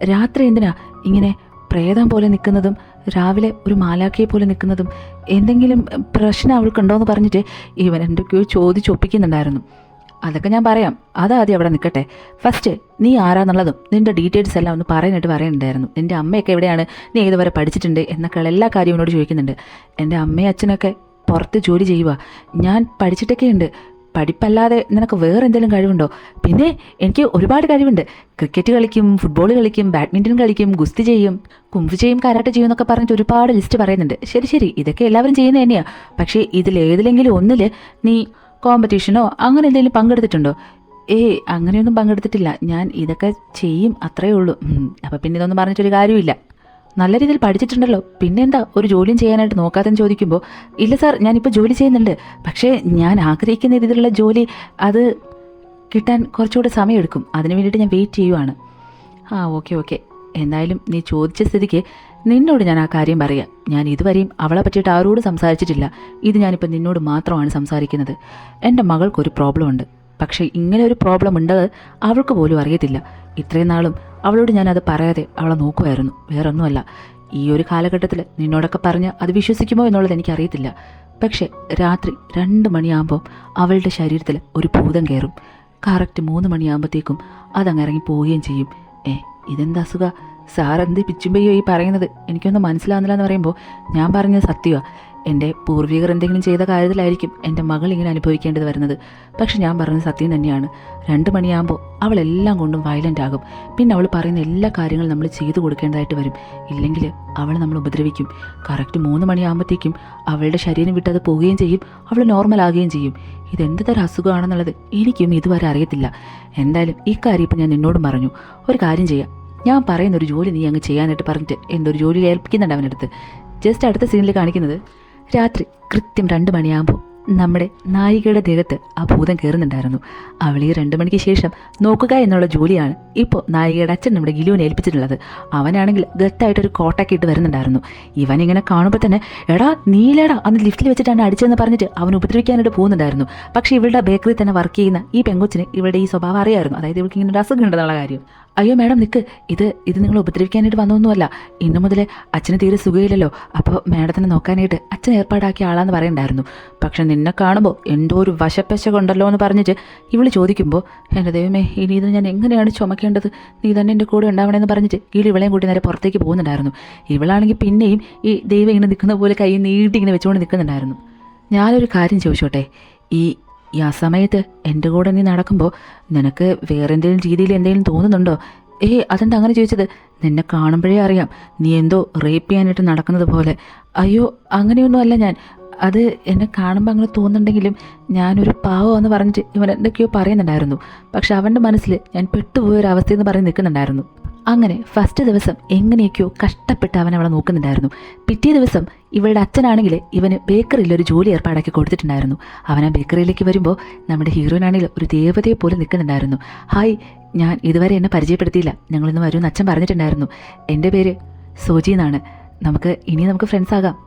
Speaker 1: രാത്രി എന്തിനാ ഇങ്ങനെ പ്രേതം പോലെ നിൽക്കുന്നതും രാവിലെ ഒരു മാലാഖയെ പോലെ നിൽക്കുന്നതും, എന്തെങ്കിലും പ്രശ്നം അവൾക്കുണ്ടോ എന്ന് പറഞ്ഞിട്ട് ഇവൻ എന്തൊക്കെയോ ചോദിച്ചൊപ്പിക്കുന്നുണ്ടായിരുന്നു. അതൊക്കെ ഞാൻ പറയാം, അതാദ്യം അവിടെ നിൽക്കട്ടെ. ഫസ്റ്റ് നീ ആരാന്നുള്ളതും നിൻ്റെ ഡീറ്റെയിൽസ് എല്ലാം ഒന്ന് പറയാനായിട്ട് പറയുന്നുണ്ടായിരുന്നു. നിൻ്റെ അമ്മയൊക്കെ എവിടെയാണ്, നീ ഏതുവരെ പഠിച്ചിട്ടുണ്ട് എന്നൊക്കെയുള്ള എല്ലാ കാര്യവും എന്നോട് ചോദിക്കുന്നുണ്ട്. എൻ്റെ അമ്മയും അച്ഛനൊക്കെ പുറത്ത് ജോലി ചെയ്യുക, ഞാൻ പഠിച്ചിട്ടൊക്കെ ഉണ്ട്. പഠിപ്പല്ലാതെ നിനക്ക് വേറെ എന്തെങ്കിലും കഴിവുണ്ടോ? പിന്നെ എനിക്ക് ഒരുപാട് കഴിവുണ്ട്. ക്രിക്കറ്റ് കളിക്കും, ഫുട്ബോൾ കളിക്കും, ബാഡ്മിൻ്റൺ കളിക്കും, ഗുസ്തി ചെയ്യും, കുംഫു ചെയ്യും, കരാട്ടെ ചെയ്യും എന്നൊക്കെ പറഞ്ഞിട്ട് ഒരുപാട് ലിസ്റ്റ് പറയുന്നുണ്ട്. ശരി, ഇതൊക്കെ എല്ലാവരും ചെയ്യുന്നത് തന്നെയാണ്. പക്ഷേ ഇതിലേതിലെങ്കിലും ഒന്നിൽ നീ കോമ്പറ്റീഷനോ അങ്ങനെ എന്തെങ്കിലും പങ്കെടുത്തിട്ടുണ്ടോ? അങ്ങനെയൊന്നും പങ്കെടുത്തിട്ടില്ല, ഞാൻ ഇതൊക്കെ ചെയ്യും, അത്രയേ ഉള്ളൂ. അപ്പം പിന്നെ ഇതൊന്നും പറഞ്ഞിട്ടൊരു കാര്യമില്ല. നല്ല രീതിയിൽ പഠിച്ചിട്ടുണ്ടല്ലോ, പിന്നെന്താ ഒരു ജോലിയും ചെയ്യാനായിട്ട് നോക്കാതെന്ന് ചോദിക്കുമ്പോൾ ഇല്ല സാർ, ഞാനിപ്പോൾ ജോലി ചെയ്യുന്നുണ്ട്. പക്ഷേ ഞാൻ ആഗ്രഹിക്കുന്ന രീതിയിലുള്ള ജോലി അത് കിട്ടാൻ കുറച്ചുകൂടെ സമയമെടുക്കും, അതിന് വേണ്ടിയിട്ട് ഞാൻ വെയിറ്റ് ചെയ്യുവാണ്. ഓക്കെ, എന്തായാലും നീ ചോദിച്ച സ്ഥിതിക്ക് നിന്നോട് ഞാൻ ആ കാര്യം പറയാം. ഞാൻ ഇതുവരെയും അവളെ പറ്റിയിട്ട് ആരോടും സംസാരിച്ചിട്ടില്ല. ഇത് ഞാനിപ്പോൾ നിന്നോട് മാത്രമാണ് സംസാരിക്കുന്നത്. എൻ്റെ മകൾക്കൊരു പ്രോബ്ലം ഉണ്ട്. പക്ഷേ ഇങ്ങനെ ഒരു പ്രോബ്ലം ഉണ്ടത് അവൾക്ക് പോലും അറിയത്തില്ല. ഇത്രയും നാളും അവളോട് ഞാനത് പറയാതെ അവളെ നോക്കുമായിരുന്നു, വേറൊന്നുമല്ല. ഈ ഒരു കാലഘട്ടത്തിൽ നിന്നോടൊക്കെ പറഞ്ഞ് അത് വിശ്വസിക്കുമോ എന്നുള്ളത് എനിക്കറിയത്തില്ല. പക്ഷേ രാത്രി 2 മണിയാകുമ്പോൾ അവളുടെ ശരീരത്തിൽ ഒരു ഭൂതം കയറും. കറക്റ്റ് 3 മണിയാകുമ്പോഴത്തേക്കും അതങ്ങ് ഇറങ്ങി പോവുകയും ചെയ്യും. ഇതെന്താ അസുഖ? സാർ എന്ത് പിച്ചുമ്പയ്യോ ഈ പറയുന്നത്, എനിക്കൊന്നും മനസ്സിലാവുന്നില്ല എന്ന് പറയുമ്പോൾ ഞാൻ പറഞ്ഞത് സത്യമാണ്. എൻ്റെ പൂർവികർ എന്തെങ്കിലും ചെയ്ത കാര്യത്തിലായിരിക്കും എൻ്റെ മകൾ ഇങ്ങനെ അനുഭവിക്കേണ്ടത് വരുന്നത്. പക്ഷെ ഞാൻ പറഞ്ഞത് സത്യം തന്നെയാണ്. 2 മണിയാകുമ്പോൾ അവളെല്ലാം കൊണ്ടും വയലൻ്റ് ആകും. പിന്നെ അവൾ പറയുന്ന എല്ലാ കാര്യങ്ങളും നമ്മൾ ചെയ്തു കൊടുക്കേണ്ടതായിട്ട് വരും. ഇല്ലെങ്കിൽ അവൾ നമ്മൾ ഉപദ്രവിക്കും. കറക്റ്റ് 3 മണിയാകുമ്പോഴത്തേക്കും അവളുടെ ശരീരം വിട്ടത് പോവുകയും ചെയ്യും, അവൾ നോർമലാകുകയും ചെയ്യും. ഇതെന്ത് തരം അസുഖമാണെന്നുള്ളത് എനിക്കും ഇതുവരെ അറിയത്തില്ല. എന്തായാലും ഈ കാര്യം ഇപ്പം ഞാൻ നിന്നോടും പറഞ്ഞു. ഒരു കാര്യം ചെയ്യാം, ഞാൻ പറയുന്നൊരു ജോലി നീ അങ്ങ് ചെയ്യാനായിട്ട് പറഞ്ഞിട്ട് എന്തൊരു ജോലി ഏൽപ്പിക്കുന്നുണ്ട് അവനടുത്ത്. ജസ്റ്റ് അടുത്ത സീനിൽ കാണിക്കുന്നത് രാത്രി കൃത്യം 2 മണിയാകുമ്പോൾ നമ്മുടെ നായികയുടെ ദേഹത്ത് ആ ഭൂതം കയറുന്നുണ്ടായിരുന്നു. അവൾ ഈ 2 മണിക്ക് ശേഷം നോക്കുക എന്നുള്ള ജോലിയാണ് ഇപ്പോൾ നായികയുടെ അച്ഛൻ നമ്മുടെ ഗിലുവിനെ ഏൽപ്പിച്ചിട്ടുള്ളത്. അവനാണെങ്കിൽ ഗത്തായിട്ടൊരു കോട്ടൊക്കെ ഇട്ട് വരുന്നുണ്ടായിരുന്നു. ഇവനിങ്ങനെ കാണുമ്പോൾ തന്നെ എടാ നീലേടാ അന്ന് ലിഫ്റ്റിൽ വെച്ചിട്ടാണ് അടിച്ചതെന്ന് പറഞ്ഞിട്ട് അവൻ ഉപദ്രവിക്കാനായിട്ട് പോകുന്നുണ്ടായിരുന്നു. പക്ഷേ ഇവളുടെ ബേക്കറി തന്നെ വർക്ക് ചെയ്യുന്ന ഈ പെങ്കൊച്ചിന് ഇവളുടെ ഈ സ്വഭാവം അറിയായിരുന്നു. അതായത് ഇവൾക്ക് ഇങ്ങനെ ഒരു അസുഖം ഉണ്ടെന്നുള്ള കാര്യം. അയ്യോ മാഡം നിൽക്ക്, ഇത് നിങ്ങൾ ഉപദ്രവിക്കാനായിട്ട് വന്നൊന്നുമല്ല. ഇന്നു മുതലേ അച്ഛന് തീരെ സുഖമില്ലല്ലോ, അപ്പോൾ മാഡത്തിനെ നോക്കാനായിട്ട് അച്ഛൻ ഏർപ്പാടാക്കിയ ആളാന്ന് പറയണ്ടായിരുന്നു. പക്ഷെ നിന്നെ കാണുമ്പോൾ എന്തോ ഒരു വശപ്പശ കൊണ്ടല്ലോ എന്ന് പറഞ്ഞിട്ട് ഇവള് ചോദിക്കുമ്പോൾ എൻ്റെ ദൈവമേ ഇനി ഇത് ഞാൻ എങ്ങനെയാണ് ചുമക്കേണ്ടത്, നീ തന്നെ എൻ്റെ കൂടെ ഉണ്ടാവണമെന്ന് പറഞ്ഞിട്ട് ഇവളെയും കൂട്ടി നേരെ പുറത്തേക്ക് പോകുന്നുണ്ടായിരുന്നു. ഇവളാണെങ്കിൽ പിന്നെയും ഈ ദൈവം ഇങ്ങനെ നിൽക്കുന്ന പോലെ കൈ നീട്ടി ഇങ്ങനെ വെച്ചുകൊണ്ട് നിൽക്കുന്നുണ്ടായിരുന്നു. ഞാനൊരു കാര്യം ചോദിച്ചോട്ടെ, ഈ ആ സമയത്ത് എൻ്റെ കൂടെ നീ നടക്കുമ്പോൾ നിനക്ക് വേറെ എന്തെങ്കിലും രീതിയിൽ എന്തെങ്കിലും തോന്നുന്നുണ്ടോ? അതെന്താ അങ്ങനെ ചോദിച്ചത്? നിന്നെ കാണുമ്പോഴേ അറിയാം നീ എന്തോ റേപ്പ് ചെയ്യാനായിട്ട് നടക്കുന്നത് പോലെ. അയ്യോ അങ്ങനെയൊന്നും അല്ല ഞാൻ. അത് എന്നെ കാണുമ്പോൾ അങ്ങനെ തോന്നുന്നുണ്ടെങ്കിലും ഞാനൊരു പാവമെന്ന് പറഞ്ഞിട്ട് ഇവൻ എന്തൊക്കെയോ പറയുന്നുണ്ടായിരുന്നു. പക്ഷെ അവൻ്റെ മനസ്സിൽ ഞാൻ പെട്ടുപോയൊരവസ്ഥയെന്ന് പറഞ്ഞ് നിൽക്കുന്നുണ്ടായിരുന്നു. അങ്ങനെ ഫസ്റ്റ് ദിവസം എങ്ങനെയൊക്കെയോ കഷ്ടപ്പെട്ട് അവൻ അവളെ നോക്കുന്നുണ്ടായിരുന്നു. പിറ്റേ ദിവസം ഇവളുടെ അച്ഛനാണെങ്കിൽ ഇവന് ബേക്കറിയിൽ ഒരു ജോലി ഏർപ്പാടാക്കി കൊടുത്തിട്ടുണ്ടായിരുന്നു. അവൻ ആ ബേക്കറിയിലേക്ക് വരുമ്പോൾ നമ്മുടെ ഹീറോയിനാണെങ്കിൽ ഒരു ദേവതയെ പോലെ നിൽക്കുന്നുണ്ടായിരുന്നു. ഹായ്, ഞാൻ ഇതുവരെ എന്നെ പരിചയപ്പെടുത്തിയില്ല, ഞങ്ങളിന്ന് വരുമെന്ന് അച്ഛൻ പറഞ്ഞിട്ടുണ്ടായിരുന്നു. എൻ്റെ പേര് സോജി എന്നാണ്. നമുക്ക് ഫ്രണ്ട്സ് ആകാം.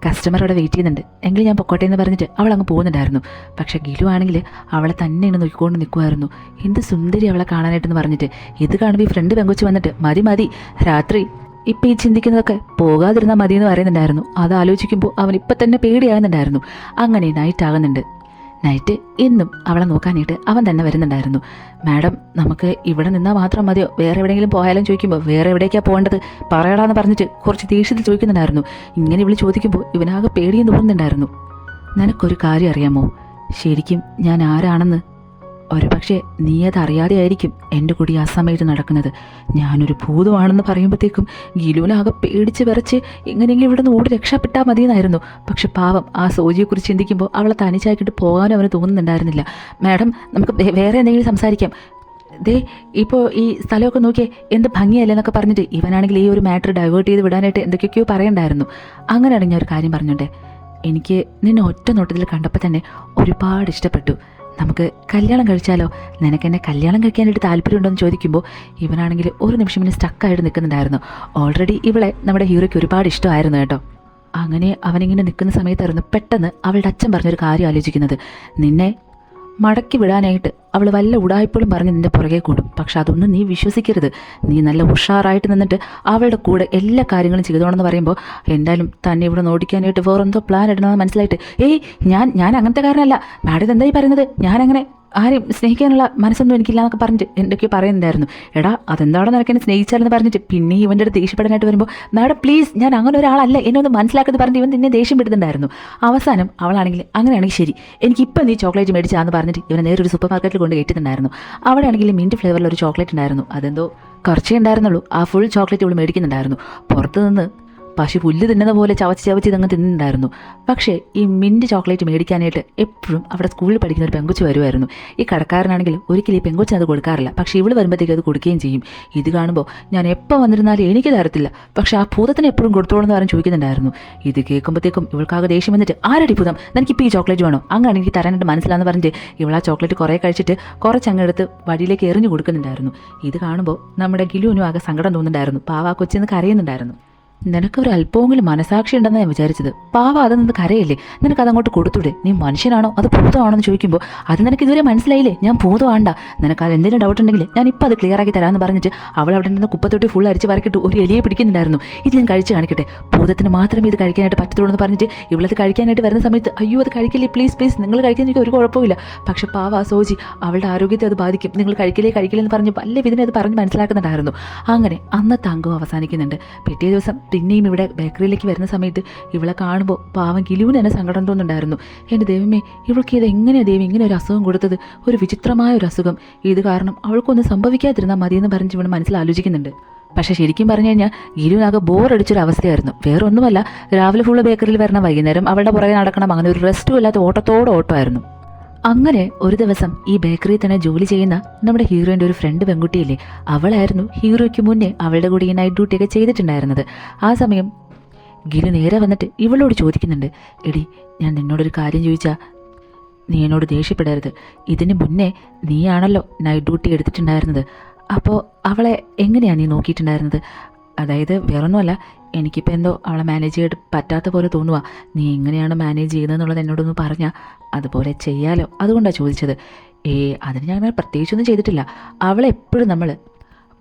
Speaker 1: കസ്റ്റമർ അവിടെ വെയിറ്റ് ചെയ്യുന്നുണ്ട്, എങ്കിലും ഞാൻ പൊക്കോട്ടെ എന്ന് പറഞ്ഞിട്ട് അവൾ അങ്ങ് പോകുന്നുണ്ടായിരുന്നു. പക്ഷേ ഗിലു ആണെങ്കിൽ അവളെ തന്നെ ഇങ്ങനെ നോക്കിക്കൊണ്ട് നിൽക്കുമായിരുന്നു. എന്ത് സുന്ദരി അവളെ കാണാനായിട്ടെന്ന് പറഞ്ഞിട്ട്. ഇത് കാണുമ്പോൾ ഈ ഫ്രണ്ട് പെങ്കൊച്ച് വന്നിട്ട് മതി രാത്രി ഇപ്പം ഈ ചിന്തിക്കുന്നതൊക്കെ പോകാതിരുന്നാൽ മതി എന്ന് പറയുന്നുണ്ടായിരുന്നു. അത് ആലോചിക്കുമ്പോൾ അവൻ ഇപ്പം തന്നെ പേടിയാകുന്നുണ്ടായിരുന്നു. അങ്ങനെ നൈറ്റ് ആകുന്നുണ്ട്. നൈറ്റ് ഇന്നും അവളെ നോക്കാനായിട്ട് അവൻ തന്നെ വരുന്നുണ്ടായിരുന്നു. മാഡം നമുക്ക് ഇവിടെ നിന്നാൽ മാത്രം മതിയോ, വേറെ എവിടെയെങ്കിലും പോയാലും ചോദിക്കുമ്പോൾ വേറെ എവിടേക്കാണ് പോകേണ്ടത് പറയടാന്ന് പറഞ്ഞിട്ട് കുറച്ച് ദേഷ്യത്തിൽ ചോദിക്കുന്നുണ്ടായിരുന്നു. ഇങ്ങനെ ഇവള് ചോദിക്കുമ്പോൾ ഇവനാകെ പേടിയും തോന്നുന്നുണ്ടായിരുന്നു. നിനക്കൊരു കാര്യം അറിയാമോ, ശരിക്കും ഞാൻ ആരാണെന്ന്? ഒരു പക്ഷേ നീ അതറിയാതെ ആയിരിക്കും എൻ്റെ കൂടി ആ സമയത്ത് നടക്കുന്നത്. ഞാനൊരു ഭൂതമാണെന്ന് പറയുമ്പോഴത്തേക്കും ഗിലുവിനാകെ പേടിച്ച് വിറച്ച് എങ്ങനെയെങ്കിലും ഇവിടെ നിന്ന് ഓടി രക്ഷപ്പെട്ടാൽ മതിയെന്നായിരുന്നു. പക്ഷെ പാവം ആ സോജിയെക്കുറിച്ച് ചിന്തിക്കുമ്പോൾ അവളെ തനിച്ചാക്കിയിട്ട് പോകാനും അവന് തോന്നുന്നുണ്ടായിരുന്നില്ല. മാഡം നമുക്ക് വേറെ എന്തെങ്കിലും സംസാരിക്കാം. ഇപ്പോൾ ഈ സ്ഥലമൊക്കെ നോക്കിയേ എന്ത് ഭംഗിയല്ലെന്നൊക്കെ പറഞ്ഞിട്ട് ഇവനാണെങ്കിൽ ഈ ഒരു മാറ്റർ ഡൈവേർട്ട് ചെയ്ത് വിടാനായിട്ട് എന്തൊക്കെയൊക്കെയോ പറയണ്ടായിരുന്നു. അങ്ങനെയാണെങ്കിൽ ഞാൻ ഒരു കാര്യം പറഞ്ഞോട്ടെ, എനിക്ക് നിന്നെ ഒറ്റ നോട്ടത്തിൽ കണ്ടപ്പോൾ തന്നെ ഒരുപാട് ഇഷ്ടപ്പെട്ടു. നമുക്ക് കല്യാണം കഴിച്ചാലോ, നിനക്കെന്നെ കല്യാണം കഴിക്കാനായിട്ട് താല്പര്യമുണ്ടോ എന്ന് ചോദിക്കുമ്പോൾ ഇവനാണെങ്കിൽ ഒരു നിമിഷം ഇങ്ങനെ സ്റ്റക്കായിട്ട് നിൽക്കുന്നുണ്ടായിരുന്നു. ഓൾറെഡി ഇവളെ നമ്മുടെ ഹീറോയ്ക്ക് ഒരുപാട് ഇഷ്ടമായിരുന്നു കേട്ടോ. അങ്ങനെ അവനിങ്ങനെ നിൽക്കുന്ന സമയത്തായിരുന്നു പെട്ടെന്ന് അവളുടെ അച്ഛൻ പറഞ്ഞൊരു കാര്യം ആലോചിക്കുന്നത്. നിന്നെ മടക്കി വിടാനായിട്ട് അവൾ വല്ല ഉടായ്പകളും പറഞ്ഞ് നിൻ്റെ പുറകെ കൂടും. പക്ഷെ അതൊന്നും നീ വിശ്വസിക്കരുത്. നീ നല്ല ഉഷാറായിട്ട് നിന്നിട്ട് അവളുടെ കൂടെ എല്ലാ കാര്യങ്ങളും ചെയ്തോണെന്ന് പറയുമ്പോൾ എന്തായാലും തന്നെ ഇവിടെ നോടിക്കാനായിട്ട് വേറെന്തോ പ്ലാൻ ഇടണമെന്ന് മനസ്സിലായിട്ട് ഞാൻ അങ്ങനത്തെ കാരണമല്ല മാഡം എന്തായി പറയുന്നത്, ഞാനങ്ങനെ ആരെയും സ്നേഹിക്കാനുള്ള മനസ്സൊന്നും എനിക്കില്ല എന്നൊക്കെ പറഞ്ഞിട്ട് എന്തൊക്കെയോ പറയുന്നുണ്ടായിരുന്നു. എടാ അതെന്താണോ നിനക്ക് എന്നെ സ്നേഹിച്ചാലെന്ന് പറഞ്ഞിട്ട് പിന്നെ ഇവൻ്റെ അടുത്ത് ദേഷ്യപ്പെടാനായിട്ട് വരുമ്പോൾ മാഡം പ്ലീസ് ഞാൻ അങ്ങനെ ഒരാളല്ല, എന്നെ ഒന്ന് മനസ്സിലാക്കുന്നത് പറഞ്ഞിട്ട് ഇവൻ നിന്നെ ദേഷ്യം പെടുന്നുണ്ടായിരുന്നു. അവസാനം അവളാണെങ്കിൽ അങ്ങനെയാണെങ്കിൽ ശരി എനിക്കിപ്പം നീ ചോക്ലേറ്റ് മേടിച്ചാന്ന് പറഞ്ഞിട്ട് ഇവനെ നേരെ ഒരു സൂപ്പർ മാർക്കറ്റിൽ കൊണ്ട് കയറ്റുന്നുണ്ടായിരുന്നു. അവിടെ ആണെങ്കിൽ മിൻറ്റ് ഫ്ലേവറിൽ ഒരു ചോക്ലേറ്റ് ഉണ്ടായിരുന്നു. അതെന്തോ കുറച്ചേ ഉണ്ടായിരുന്നുള്ളൂ. ആ ഫുൾ ചോക്ലേറ്റ് ഇവൾ മേടിക്കുന്നുണ്ടായിരുന്നു. പുറത്ത് നിന്ന് പശു പുല്ല് തിന്നുന്ന പോലെ ചവച്ച് ഇതങ്ങ് തിന്നുന്നുണ്ടായിരുന്നു. പക്ഷേ ഈ മിൻറ്റ് ചോക്ലേറ്റ് മേടിക്കാനായിട്ട് എപ്പോഴും അവിടെ സ്കൂളിൽ പഠിക്കുന്ന ഒരു പെങ്കൊച്ച് വരുമായിരുന്നു. ഈ കടക്കാരനാണെങ്കിൽ ഒരിക്കലും ഈ പെങ്കൊച്ചിന് അത് കൊടുക്കാറില്ല. പക്ഷേ ഇവൾ വരുമ്പോഴത്തേക്ക് അത് കൊടുക്കുകയും ചെയ്യും. ഇത് കാണുമ്പോൾ ഞാൻ എപ്പോൾ വന്നിരുന്നാലും എനിക്ക് തരത്തില്ല, പക്ഷേ ആ ഭൂതത്തിന് എപ്പോഴും കൊടുത്തോളെന്ന് പറഞ്ഞ് ചോദിക്കുന്നുണ്ടായിരുന്നു. ഇത് കേൾക്കുമ്പോഴത്തേക്കും ഇവൾക്കാകെ ദേഷ്യം വന്നിട്ട് ആരടി ഭൂതം, എനിക്കിപ്പോൾ ഈ ചോക്ലേറ്റ് വേണോ, അങ്ങനെ എനിക്ക് തരാനായിട്ട് മനസ്സിലാന്ന് പറഞ്ഞിട്ട് ഇവൾ ആ ചോക്ലേറ്റ് കുറേ കഴിച്ചിട്ട് കുറച്ചങ്ങെടുത്ത് വഴിയിലേക്ക് എറിഞ്ഞു കൊടുക്കുന്നുണ്ടായിരുന്നു. ഇത് കാണുമ്പോൾ നമ്മുടെ ഗിലുവിനും ആകെ സങ്കടം തോന്നുന്നുണ്ടായിരുന്നു. പാവാ കൊച്ചിന്ന് കരയുന്നുണ്ടായിരുന്നു. നിനക്കൊരു അല്പമെങ്കിലും മനസാക്ഷി ഉണ്ടെന്ന് ഞാൻ വിചാരിച്ചത്. പാവ അത് നിന്ന് കരയില്ലേ, നിനക്കത് അങ്ങോട്ട് കൊടുത്തൂടെ? നീ മനുഷ്യനാണോ അത് ഭൂതമാണോ എന്ന് ചോദിക്കുമ്പോൾ അത് നിനക്ക് ഇതുവരെ മനസ്സിലായില്ലേ, ഞാൻ ഭൂതമാണ്ട, നിനക്ക് അത് എന്തെങ്കിലും ഡൗട്ട് ഉണ്ടെങ്കിൽ ഞാൻ ഇപ്പം അത് ക്ലിയർ ആക്കി തരാമെന്ന് പറഞ്ഞിട്ട് അവൾ അവിടെ നിന്ന് കുപ്പത്തൊട്ടി ഫുൾ അരിച്ച് വരക്കിട്ട് ഒരു എലിയെ പിടിക്കുന്നുണ്ടായിരുന്നു. ഇത് ഞാൻ കഴിച്ച് കാണിക്കട്ടെ, ഭൂതത്തിന് മാത്രമേ ഇത് കഴിക്കാനായിട്ട് പറ്റത്തുള്ളൂ എന്ന് പറഞ്ഞിട്ട് ഇവളത് കഴിക്കാനായിട്ട് വരുന്ന സമയത്ത് അയ്യോ അത് കഴിക്കില്ലേ പ്ലീസ് പ്ലീസ്, നിങ്ങൾ കഴിക്കാൻ എനിക്ക് ഒരു കുഴപ്പമില്ല, പക്ഷെ പാവ ആ സോജി അവളുടെ ആരോഗ്യത്തെ അത് ബാധിക്കും, നിങ്ങൾ കഴിക്കില്ലെന്ന് പറഞ്ഞ് വല്ല വിധനെ അത് പറഞ്ഞ് മനസ്സിലാക്കുന്നുണ്ടായിരുന്നു. അങ്ങനെ അന്നത്തെ അംഗം അവസാനിക്കുന്നുണ്ട്. പിറ്റേ ദിവസം പിന്നെയും ഇവിടെ ബേക്കറിയിലേക്ക് വരുന്ന സമയത്ത് ഇവളെ കാണുമ്പോൾ പാവം ഗിലുവിന് തന്നെ സങ്കടം തോന്നുന്നുണ്ടായിരുന്നു. എൻ്റെ ദൈവമേ, ഇവൾക്ക് ഇത് എങ്ങനെയാണ് ദൈവം ഇങ്ങനെ ഒരു അസുഖം കൊടുത്തത്, ഒരു വിചിത്രമായ ഒരു അസുഖം, ഇത് കാരണം അവൾക്കൊന്നും സംഭവിക്കാതിരുന്നാൽ മതിയെന്ന് പറഞ്ഞ് ഇവിടെ മനസ്സിൽ ആലോചിക്കുന്നുണ്ട്. പക്ഷേ ശരിക്കും പറഞ്ഞു കഴിഞ്ഞാൽ ഗിലുവിനാകെ ബോറടിച്ചൊരു അവസ്ഥയായിരുന്നു. വേറെ ഒന്നുമല്ല, രാവിലെ ഫുള്ള് ബേക്കറിയിൽ വരണം, വൈകുന്നേരം അവളുടെ പുറകെ നടക്കണം, അങ്ങനെ ഒരു റെസ്റ്റും ഇല്ലാത്ത ഓട്ടമായിരുന്നു. അങ്ങനെ ഒരു ദിവസം ഈ ബേക്കറിയിൽ തന്നെ ജോലി ചെയ്യുന്ന നമ്മുടെ ഹീറോയിൻ്റെ ഒരു ഫ്രണ്ട് പെൺകുട്ടിയില്ലേ, അവളായിരുന്നു ഹീറോയ്ക്ക് മുന്നേ അവളുടെ കൂടെ ഈ നൈറ്റ് ഡ്യൂട്ടിയൊക്കെ ചെയ്തിട്ടുണ്ടായിരുന്നത്. ആ സമയം ഗിലു നേരെ വന്നിട്ട് ഇവളോട് ചോദിക്കുന്നുണ്ട്, എടി ഞാൻ നിന്നോടൊരു കാര്യം ചോദിച്ചാൽ നീ എന്നോട് ദേഷ്യപ്പെടരുത്, ഇതിന് മുന്നേ നീയാണല്ലോ നൈറ്റ് ഡ്യൂട്ടി എടുത്തിട്ടുണ്ടായിരുന്നത്, അപ്പോൾ അവളെ എങ്ങനെയാണ് നീ നോക്കിയിട്ടുണ്ടായിരുന്നത്? അതായത് വേറൊന്നുമല്ല, എനിക്കിപ്പോൾ എന്തോ അവളെ മാനേജ് ചെയ്തിട്ട് പറ്റാത്ത പോലെ തോന്നുക, നീ എങ്ങനെയാണ് മാനേജ് ചെയ്യുന്നതെന്നുള്ളത് എന്നോടൊന്ന് പറഞ്ഞാൽ അതുപോലെ ചെയ്യാലോ, അതുകൊണ്ടാണ് ചോദിച്ചത്. അതിന് ഞാൻ പ്രത്യേകിച്ചൊന്നും ചെയ്തിട്ടില്ല, അവളെ എപ്പോഴും നമ്മൾ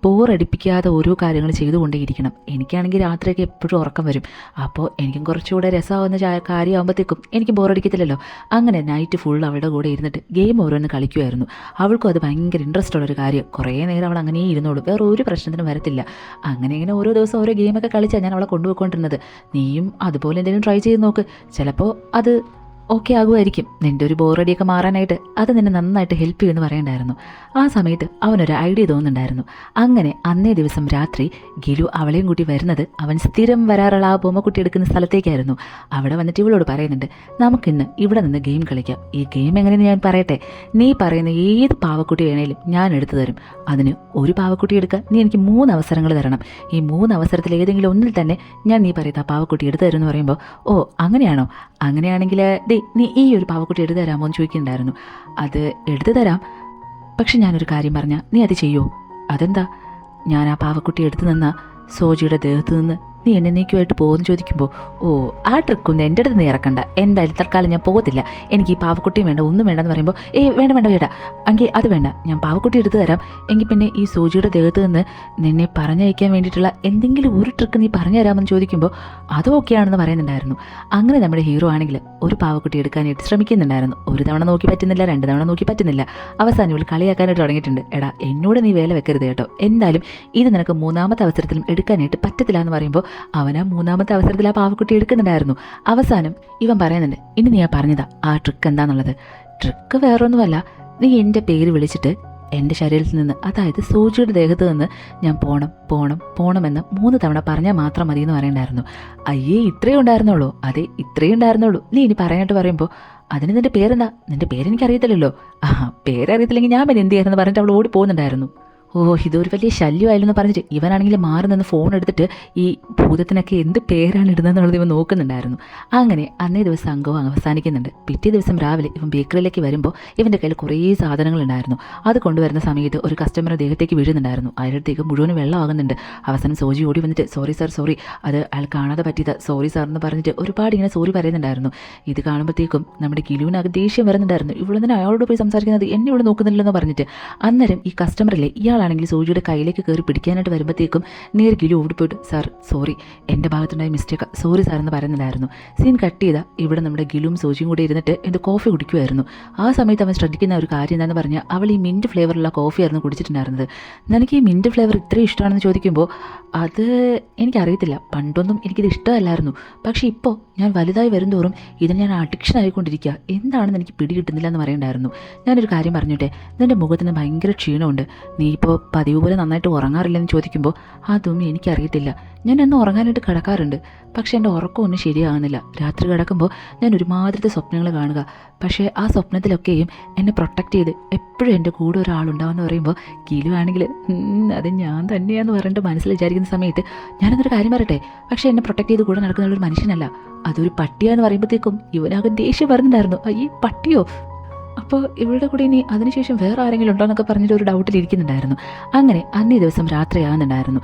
Speaker 1: ബോറടിപ്പിക്കാതെ ഓരോ കാര്യങ്ങൾ ചെയ്തുകൊണ്ടേയിരിക്കണം. എനിക്കാണെങ്കിൽ രാത്രിയൊക്കെ എപ്പോഴും ഉറക്കം വരും, അപ്പോൾ എനിക്കും കുറച്ചുകൂടെ രസമാവുന്ന കാര്യമാകുമ്പോഴത്തേക്കും എനിക്ക് ബോറടിക്കത്തില്ലല്ലോ. അങ്ങനെ നൈറ്റ് ഫുൾ അവളുടെ കൂടെ ഇരുന്നിട്ട് ഗെയിം ഓരോന്ന് കളിക്കുമായിരുന്നു. അവൾക്കും അത് ഭയങ്കര ഇൻട്രസ്റ്റ് ഉള്ളൊരു കാര്യം. കുറേ നേരം അവൾ അങ്ങനെ ഇരുന്നോളൂ, വേറെ ഒരു പ്രശ്നത്തിനും വരത്തില്ല. അങ്ങനെ ഓരോ ദിവസം ഓരോ ഗെയിമൊക്കെ കളിച്ചാൽ ഞാൻ അവളെ കൊണ്ടുപോയിക്കൊണ്ടിരുന്നത്. നീയും അതുപോലെ എന്തെങ്കിലും ട്രൈ ചെയ്ത് നോക്ക്, ചിലപ്പോൾ അത് ഓക്കെ ആകുമായിരിക്കും, നിൻ്റെ ഒരു ബോറടിയൊക്കെ മാറാനായിട്ട് അത് നിന്നെ നന്നായിട്ട് ഹെൽപ്പ് ചെയ്യുമെന്ന് പറയണ്ടായിരുന്നു. ആ സമയത്ത് അവനൊരു ഐഡിയ തോന്നുന്നുണ്ടായിരുന്നു. അങ്ങനെ അന്നേ ദിവസം രാത്രി ഗിലു അവളെയും കൂട്ടി വരുന്നത് അവൻ സ്ഥിരം വരാറുള്ള ആ ബൊമ്മക്കുട്ടി എടുക്കുന്ന സ്ഥലത്തേക്കായിരുന്നു. അവിടെ വന്നിട്ട് ഇവളോട് പറയുന്നുണ്ട്, നമുക്കിന്ന് ഇവിടെ നിന്ന് ഗെയിം കളിക്കാം. ഈ ഗെയിം എങ്ങനെയെന്ന് ഞാൻ പറയട്ടെ, നീ പറയുന്ന ഏത് പാവക്കുട്ടി വേണേലും ഞാൻ എടുത്തു തരും. അതിന് ഒരു പാവക്കുട്ടി എടുക്കാൻ നീ എനിക്ക് 3 അവസരങ്ങൾ തരണം. ഈ 3 അവസരത്തിൽ ഏതെങ്കിലും ഒന്നിൽ തന്നെ ഞാൻ നീ പറയുന്ന ആ പാവക്കുട്ടി എടുത്തു തരും എന്ന് പറയുമ്പോൾ, ഓ അങ്ങനെയാണോ, അങ്ങനെയാണെങ്കിൽ നീ ഈ ഒരു പാവക്കുട്ടി എടുത്തു തരാമോ എന്ന് ചോദിക്കുന്നുണ്ടായിരുന്നു. അത് എടുത്തു തരാം, പക്ഷെ ഞാനൊരു കാര്യം പറഞ്ഞാൽ നീ അത് ചെയ്യുമോ? അതെന്താ? ഞാൻ ആ പാവക്കുട്ടി എടുത്തു നിന്ന സോജിയുടെ ദേഹത്ത് നിന്ന് നീ എന്നെ നീക്കുമായിട്ട് പോകുമെന്ന് ചോദിക്കുമ്പോൾ, ഓ ആ ട്രിക്കൊന്നും എൻ്റെ അടുത്ത് നീ ഇറക്കണ്ട, എന്തായാലും തൽക്കാലം ഞാൻ പോകത്തില്ല, എനിക്ക് ഈ പാവക്കുട്ടിയും വേണ്ട ഒന്നും വേണ്ടെന്ന് പറയുമ്പോൾ, വേണ്ട ചേട്ടാ, എങ്കിൽ അത് വേണ്ട, ഞാൻ പാവക്കുട്ടി എടുത്തു തരാം, എങ്കിൽ പിന്നെ ഈ സോജിയുടെ ദേഹത്ത് നിന്ന് നിന്നെ പറഞ്ഞയക്കാൻ വേണ്ടിയിട്ടുള്ള എന്തെങ്കിലും ഒരു ട്രിക്ക് നീ പറഞ്ഞു തരാമെന്ന് ചോദിക്കുമ്പോൾ അത് ഓക്കെയാണെന്ന് പറയുന്നുണ്ടായിരുന്നു. അങ്ങനെ നമ്മുടെ ഹീറോ ആണെങ്കിൽ ഒരു പാവക്കുട്ടി എടുക്കാനായിട്ട് ശ്രമിക്കുന്നുണ്ടായിരുന്നു. 1 തവണ നോക്കി പറ്റുന്നില്ല, 2 തവണ നോക്കി പറ്റുന്നില്ല, അവസാനം ഇവൾ കളിയാക്കാനായിട്ട് തുടങ്ങിയിട്ടുണ്ട്. എടാ എന്നോട് നീ വേല വെക്കരുത് കേട്ടോ, എന്തായാലും ഇത് നിനക്ക് 3ാമത്തെ അവസരത്തിലും എടുക്കാനായിട്ട് പറ്റത്തില്ല എന്ന് പറയുമ്പോൾ അവൻ ആ 3ാമത്തെ അവസരത്തിൽ ആ പാവക്കുട്ടി എടുക്കുന്നുണ്ടായിരുന്നു. അവസാനം ഇവൻ പറയുന്നുണ്ട്, ഇനി നീ പറഞ്ഞതാ ആ ട്രിക്ക് എന്താണെന്നുള്ളത്. ട്രിക്ക് വേറൊന്നുമല്ല, നീ എൻ്റെ പേര് വിളിച്ചിട്ട് എൻ്റെ ശരീരത്തിൽ നിന്ന്, അതായത് സൂചിയുടെ ദേഹത്ത് നിന്ന് ഞാൻ പോണമെന്ന് 3 തവണ പറഞ്ഞാൽ മാത്രം മതി എന്ന് പറയണ്ടായിരുന്നു. അയ്യേ ഇത്രയും ഉണ്ടായിരുന്നുള്ളൂ? അതെ ഇത്രയും ഉണ്ടായിരുന്നുള്ളൂ. നീ ഇനി പറയാനായിട്ട് പറയുമ്പോൾ, അതിന് നിൻ്റെ പേരെന്താ? നിൻ്റെ പേരെനിക്കറിയത്തില്ലല്ലോ. പേരറിയത്തില്ലെങ്കിൽ ഞാൻ പിന്നെ എന്ത് ചെയ്യാമെന്ന് പറഞ്ഞിട്ട് അവൾ ഓടി പോകുന്നുണ്ടായിരുന്നു. ഇതൊരു വലിയ ശല്യമായില്ലെന്ന് പറഞ്ഞിട്ട് ഇവനാണെങ്കിൽ മാറി നിന്ന് ഫോൺ എടുത്തിട്ട് ഈ ഭൂതത്തിനൊക്കെ എന്ത് പേരാണ് ഇടുന്നതെന്നുള്ളത് ഇവൻ നോക്കുന്നുണ്ടായിരുന്നു. അങ്ങനെ അന്നേ ദിവസം അംഗവും അവസാനിക്കുന്നുണ്ട്. പിറ്റേ ദിവസം രാവിലെ ഇവൻ ബേക്കറിയിലേക്ക് വരുമ്പോൾ ഇവൻ്റെ കയ്യിൽ കുറേ സാധനങ്ങളുണ്ടായിരുന്നു. അത് കൊണ്ടുവരുന്ന സമയത്ത് ഒരു കസ്റ്റമർ ദേഹത്തേക്ക് വീഴുന്നുണ്ടായിരുന്നു. അയാളുടെ മുഴുവൻ വെള്ളമാകുന്നുണ്ട്. അവസാനം സോജി ഓടി വന്നിട്ട് സോറി സാർ സോറി, അത് അയാൾ കാണാതെ പറ്റിയത്, സോറി സാർ എന്ന് പറഞ്ഞിട്ട് ഒരുപാട് ഇങ്ങനെ സോറി പറയുന്നുണ്ടായിരുന്നു. ഇത് കാണുമ്പോഴത്തേക്കും നമ്മുടെ ഗിലുവിനകത്ത് ദേഷ്യം വരുന്നുണ്ടായിരുന്നു. ഇവളെന്തിനാ അയാളോട് പോയി സംസാരിക്കുന്നത്, എന്നെ ഇവിടെ നോക്കുന്നില്ലെന്ന് പറഞ്ഞിട്ട്. അന്നേരം ഈ കസ്റ്റമറിലെ ഇയാളാണെങ്കിൽ സോജിയുടെ കയ്യിലേക്ക് കയറി പിടിക്കാനായിട്ട് വരുമ്പോഴത്തേക്കും നേരെ ഗിലു ഓടിപ്പോയിട്ട്, സാർ സോറി, എൻ്റെ ഭാഗത്തുണ്ടായ മിസ്റ്റേക്ക്, സോറി സാർ എന്ന് പറയുന്നുണ്ടായിരുന്നു. സീൻ കട്ട് ചെയ്ത ഇവിടെ നമ്മുടെ ഗിലുവും സോജിയും കൂടെ ഇരുന്നിട്ട് എൻ്റെ കോഫി കുടിക്കുമായിരുന്നു. ആ സമയത്ത് അവൻ ശ്രദ്ധിക്കുന്ന ഒരു കാര്യം എന്താണെന്ന് പറഞ്ഞാൽ അവൾ ഈ മിൻറ്റ് ഫ്ലേവറുള്ള കോഫിയായിരുന്നു കുടിച്ചിട്ടുണ്ടായിരുന്നത്. നിനക്ക് ഈ മിൻറ്റ് ഫ്ലേവർ ഇത്രയും ഇഷ്ടമാണെന്ന് ചോദിക്കുമ്പോൾ, അത് എനിക്കറിയത്തില്ല, പണ്ടൊന്നും എനിക്കിത് ഇഷ്ടമല്ലായിരുന്നു, പക്ഷേ ഇപ്പോൾ ഞാൻ വലുതായി വരുംതോറും ഇതിന് ഞാൻ അഡിക്ഷൻ ആയിക്കൊണ്ടിരിക്കുക, എന്താണെന്ന് എനിക്ക് പിടികിട്ടുന്നില്ല എന്ന് പറയണ്ടായിരുന്നു. ഞാനൊരു കാര്യം പറഞ്ഞിട്ടെ, നിൻ്റെ മുഖത്തിന് ഭയങ്കര ക്ഷീണമുണ്ട്, നീ ഇപ്പോൾ പതിവ് പോലെ നന്നായിട്ട് ഉറങ്ങാറില്ലെന്ന് ചോദിക്കുമ്പോൾ, അതൊന്നും എനിക്കറിയത്തില്ല, ഞാൻ എന്നും ഉറങ്ങാനായിട്ട് കിടക്കാറുണ്ട്, പക്ഷേ എൻ്റെ ഉറക്കമൊന്നും ശരിയാകുന്നില്ല. രാത്രി കിടക്കുമ്പോൾ ഞാൻ ഒരുമാതിരത്തെ സ്വപ്നങ്ങൾ കാണുക, പക്ഷേ ആ സ്വപ്നത്തിലൊക്കെയും എന്നെ പ്രൊട്ടക്റ്റ് ചെയ്ത് എപ്പോഴും എൻ്റെ കൂടെ ഒരാളുണ്ടാവുമെന്ന് പറയുമ്പോൾ ഗിലു ആണെങ്കിൽ അത് ഞാൻ തന്നെയാന്ന് പറഞ്ഞിട്ട് മനസ്സിൽ വിചാരിക്കുന്ന സമയത്ത്, ഞാനതൊരു കാര്യം പറയട്ടെ, പക്ഷേ എന്നെ പ്രൊട്ടക്റ്റ് ചെയ്ത് കൂടെ നടക്കുന്ന ഒരു മനുഷ്യനല്ല, അതൊരു പട്ടിയാന്ന് പറയുമ്പോഴത്തേക്കും ഇവനാകെ ദേഷ്യം വരുന്നുണ്ടായിരുന്നു. അയ്യേ പട്ടിയോ, അപ്പോൾ ഇവളുടെ കൂടെ ഇനി അതിനുശേഷം വേറെ ആരെങ്കിലും ഉണ്ടോ എന്നൊക്കെ പറഞ്ഞിട്ട് ഒരു ഡൗട്ടിലിരിക്കുന്നുണ്ടായിരുന്നു. അങ്ങനെ അന്നേ ദിവസം രാത്രിയാകുന്നുണ്ടായിരുന്നു.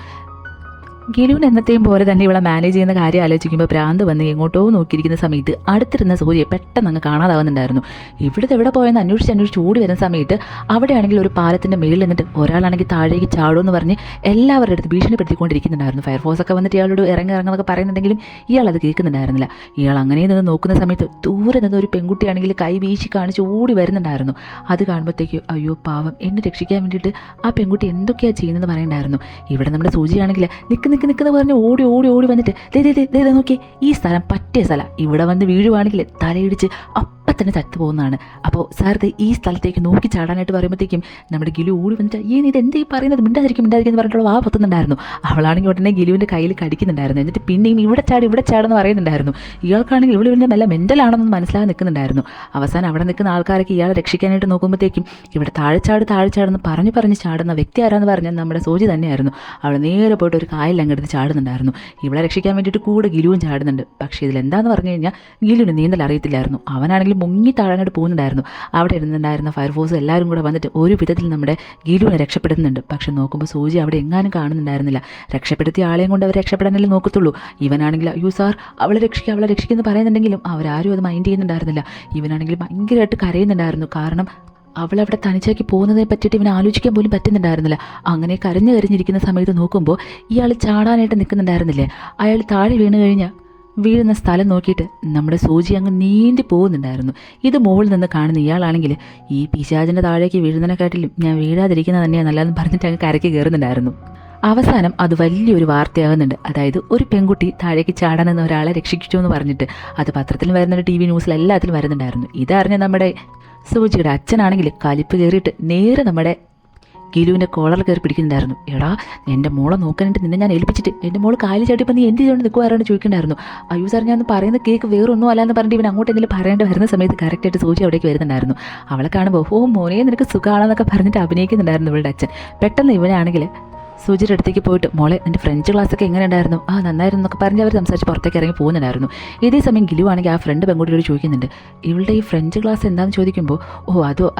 Speaker 1: ഗിലുവിന് എന്നത്തെയും പോലെ തന്നെ ഇവളെ മാനേജ് ചെയ്യുന്ന കാര്യം ആലോചിക്കുമ്പോൾ ഭ്രാന്ത് വന്ന് എങ്ങോട്ടോ നോക്കിയിരിക്കുന്ന സമയത്ത് അടുത്തിരുന്ന സൂര്യയെ പെട്ടെന്ന് അങ്ങ് കാണാതാവുന്നുണ്ടായിരുന്നു. ഇവിടുത്തെ എവിടെ പോയെന്ന് അന്വേഷിച്ച് ഓടി വരുന്ന സമയത്ത് അവിടെയാണെങ്കിൽ ഒരു പാലത്തിൻ്റെ മേളിൽ നിന്നിട്ട് ഒരാളാണെങ്കിൽ താഴേക്ക് ചാടുമെന്ന് പറഞ്ഞ് എല്ലാവരുടെ അടുത്ത് ഭീഷണിപ്പെടുത്തിക്കൊണ്ടിരിക്കുന്നുണ്ടായിരുന്നു. ഫയർഫോഴ്സൊക്കെ വന്നിട്ട് ഇയാളോട് ഇറങ്ങുന്നൊക്കെ പറയുന്നുണ്ടെങ്കിലും ഇയാൾ അത് കേൾക്കുന്നുണ്ടായിരുന്നില്ല. ഇയാൾ അങ്ങനെ നിന്ന് നോക്കുന്ന സമയത്ത് ദൂരെ നിന്ന് ഒരു പെൺകുട്ടിയാണെങ്കിൽ കൈ വീശി കാണിച്ച് ഓടി വരുന്നുണ്ടായിരുന്നു. അത് കാണുമ്പോഴത്തേക്ക് അയ്യോ പാവം, എന്നെ രക്ഷിക്കാൻ വേണ്ടിയിട്ട് ആ പെൺകുട്ടി എന്തൊക്കെയാണ് ചെയ്യുന്നതെന്ന് പറയണ്ടായിരുന്നു. ഇവിടെ നമ്മുടെ സൂചിയാണെങ്കിൽ നിൽക്കുന്ന പറഞ്ഞ് ഓടി ഓടി ഓടി വന്നിട്ട് ദേ നോക്കി, ഈ സ്ഥലം പറ്റിയ സ്ഥലം, ഇവിടെ വന്ന് വീഴുവാണെങ്കിൽ തലയിടിച്ച് അപ്പം തന്നെ ചത്തു പോകുന്നതാണ്. അപ്പോൾ സാർ ഈ സ്ഥലത്തേക്ക് നോക്കി ചാടാനായിട്ട് പറയുമ്പോഴത്തേക്കും നമ്മുടെ ഗിലു ഓടി വന്നിട്ട് ഇത് എന്തേ പറയുന്നത്, മിണ്ടാതിരിക്കും എന്ന് പറഞ്ഞിട്ടുള്ള വാ പൊത്തുന്നുണ്ടായിരുന്നു. അവളാണെങ്കിൽ ഉടനെ ഗിലുവിൻ്റെ കയ്യിൽ കടിക്കുന്നുണ്ടായിരുന്നു. എന്നിട്ട് പിന്നെയും ഇവിടെ ചാടെന്ന് പറയുന്നുണ്ടായിരുന്നു. ഇയാൾക്കാണെങ്കിൽ ഇവിടെ വലിയ നല്ല മെൻ്റലാണെന്ന് മനസ്സിലാകാൻ നിൽക്കുന്നുണ്ടായിരുന്നു. അവസാനം അവിടെ നിൽക്കുന്ന ആൾക്കാരൊക്കെ ഇയാളെ രക്ഷിക്കാനായിട്ട് നോക്കുമ്പോഴത്തേക്കും ഇവിടെ താഴെച്ചാടെന്ന് പറഞ്ഞ് ചാടുന്ന വ്യക്തി ആരാന്ന് പറഞ്ഞാൽ നമ്മുടെ സൂചി തന്നെയായിരുന്നു. അവൾ നേരെ പോയിട്ട് ഒരു കായൽ അങ്ങെടുത്ത് ചാടുന്നുണ്ടായിരുന്നു. ഇവളെ രക്ഷിക്കാൻ വേണ്ടിയിട്ട് കൂടെ ഗിലുവും ചാടുന്നുണ്ട്. പക്ഷേ ഇതിലെന്താന്ന് പറഞ്ഞു കഴിഞ്ഞാൽ ഗിലുവിന് നീന്തൽ അറിയത്തില്ലായിരുന്നു. അവനാണെങ്കിൽ മുങ്ങി താഴാനായിട്ട് പോകുന്നുണ്ടായിരുന്നു. അവിടെ ഇരുന്നുണ്ടായിരുന്ന ഫയർഫോഴ്സ് എല്ലാവരും കൂടെ വന്നിട്ട് ഒരു വിധത്തിൽ നമ്മുടെ ഗിലുവിനെ രക്ഷപ്പെടുന്നുണ്ട്. പക്ഷെ നോക്കുമ്പോൾ സൂചി അവിടെ എങ്ങാനും കാണുന്നുണ്ടായിരുന്നില്ല. രക്ഷപ്പെടുത്തിയ ആളെയും കൊണ്ട് അവർ രക്ഷപ്പെടാനല്ലേ നോക്കത്തുള്ളൂ. ഇവനാണെങ്കിൽ അയ്യോ സാർ അവളെ രക്ഷിക്കുമെന്ന് പറയുന്നുണ്ടെങ്കിലും അവരാരും അത് മൈൻഡ് ചെയ്യുന്നുണ്ടായിരുന്നില്ല. ഇവനാണെങ്കിൽ ഭയങ്കരമായിട്ട് കരയുന്നുണ്ടായിരുന്നു. കാരണം അവളവിടെ തനിച്ചാക്കി പോകുന്നതിനെ പറ്റിയിട്ട് ഇവന് ആലോചിക്കാൻ പോലും പറ്റുന്നുണ്ടായിരുന്നില്ല. അങ്ങനെ കരഞ്ഞിരിക്കുന്ന സമയത്ത് നോക്കുമ്പോൾ ഇയാൾ ചാടാനായിട്ട് നിൽക്കുന്നുണ്ടായിരുന്നില്ലേ, അയാൾ താഴെ വീഴുന്ന സ്ഥലം നോക്കിയിട്ട് നമ്മുടെ സൂചി അങ്ങ് നീന്തി പോകുന്നുണ്ടായിരുന്നു. ഇത് മുകളിൽ നിന്ന് കാണുന്ന ഇയാളാണെങ്കിൽ ഈ പിശാചിൻ്റെ താഴേക്ക് വീഴുന്നതിനെക്കാട്ടിലും ഞാൻ വീഴാതിരിക്കുന്നത് തന്നെയാണ് നല്ലതെന്ന് പറഞ്ഞിട്ട് അങ്ങ് കരയ്ക്ക് കയറുന്നുണ്ടായിരുന്നു. അവസാനം അത് വലിയൊരു വാർത്തയാകുന്നുണ്ട്. അതായത് ഒരു പെൺകുട്ടി താഴേക്ക് ചാടാനെന്ന് ഒരാളെ രക്ഷിച്ചു എന്ന് പറഞ്ഞിട്ട് അത് പത്രത്തിലും വരുന്നുണ്ട്, TV ന്യൂസിലും എല്ലാത്തിലും വരുന്നുണ്ടായിരുന്നു. ഇതറിഞ്ഞ നമ്മുടെ സൂചിയുടെ അച്ഛനാണെങ്കിൽ കലിപ്പ് കയറിയിട്ട് നേരെ നമ്മുടെ ഗിലുവിൻ്റെ കോളർ കയറി പിടിക്കുന്നുണ്ടായിരുന്നു. എടാ, എൻ്റെ മോളെ നോക്കാനായിട്ട് നിന്നെ ഞാൻ ഏൽപ്പിച്ചിട്ട് എൻ്റെ മോള് കാലി ചാട്ടിപ്പോൾ നീ എന്ത് ചെയ്തുകൊണ്ട് നിൽക്കുവാറാണ് ചോദിക്കണ്ടായിരുന്നു. അയ്യോ സാർ, ഞാൻ പറയുന്ന കേക്ക് വേറൊന്നും അല്ലാന്ന് പറഞ്ഞിട്ട് ഇവൻ അങ്ങോട്ട് എന്തെങ്കിലും പറയേണ്ടി വരുന്ന സമയത്ത് കറക്റ്റായിട്ട് സൂചി അവിടേക്ക് വരുന്നുണ്ടായിരുന്നു. അവളെ കാണുമ്പോൾ ഓ മോനെ നിനക്ക് സുഖമാണെന്നൊക്കെ പറഞ്ഞിട്ട് അഭിനയിക്കുന്നുണ്ടായിരുന്നു ഇവളുടെ അച്ഛൻ. പെട്ടെന്ന് ഇവനാണെങ്കിൽ സൂചിയുടെ അടുത്തേക്ക് പോയിട്ട് മോളെ നിൻ്റെ ഫ്രഞ്ച് ക്ലാസ്സൊക്കെ എങ്ങനെ ഉണ്ടായിരുന്നു, നന്നായിരുന്നു എന്നൊക്കെ പറഞ്ഞ് അവർ സംസാരിച്ച് പുറത്തേക്ക് ഇറങ്ങി പോകുന്നുണ്ടായിരുന്നു. ഇതേ സമയം ഗിലു ആണെങ്കിൽ ആ ഫ്രണ്ട് പെൺകുട്ടിയോട് ചോദിക്കുന്നുണ്ട്, ഇവളുടെ ഈ ഫ്രഞ്ച് ക്ലാസ് എന്താണെന്ന് ചോദിക്കുമ്പോൾ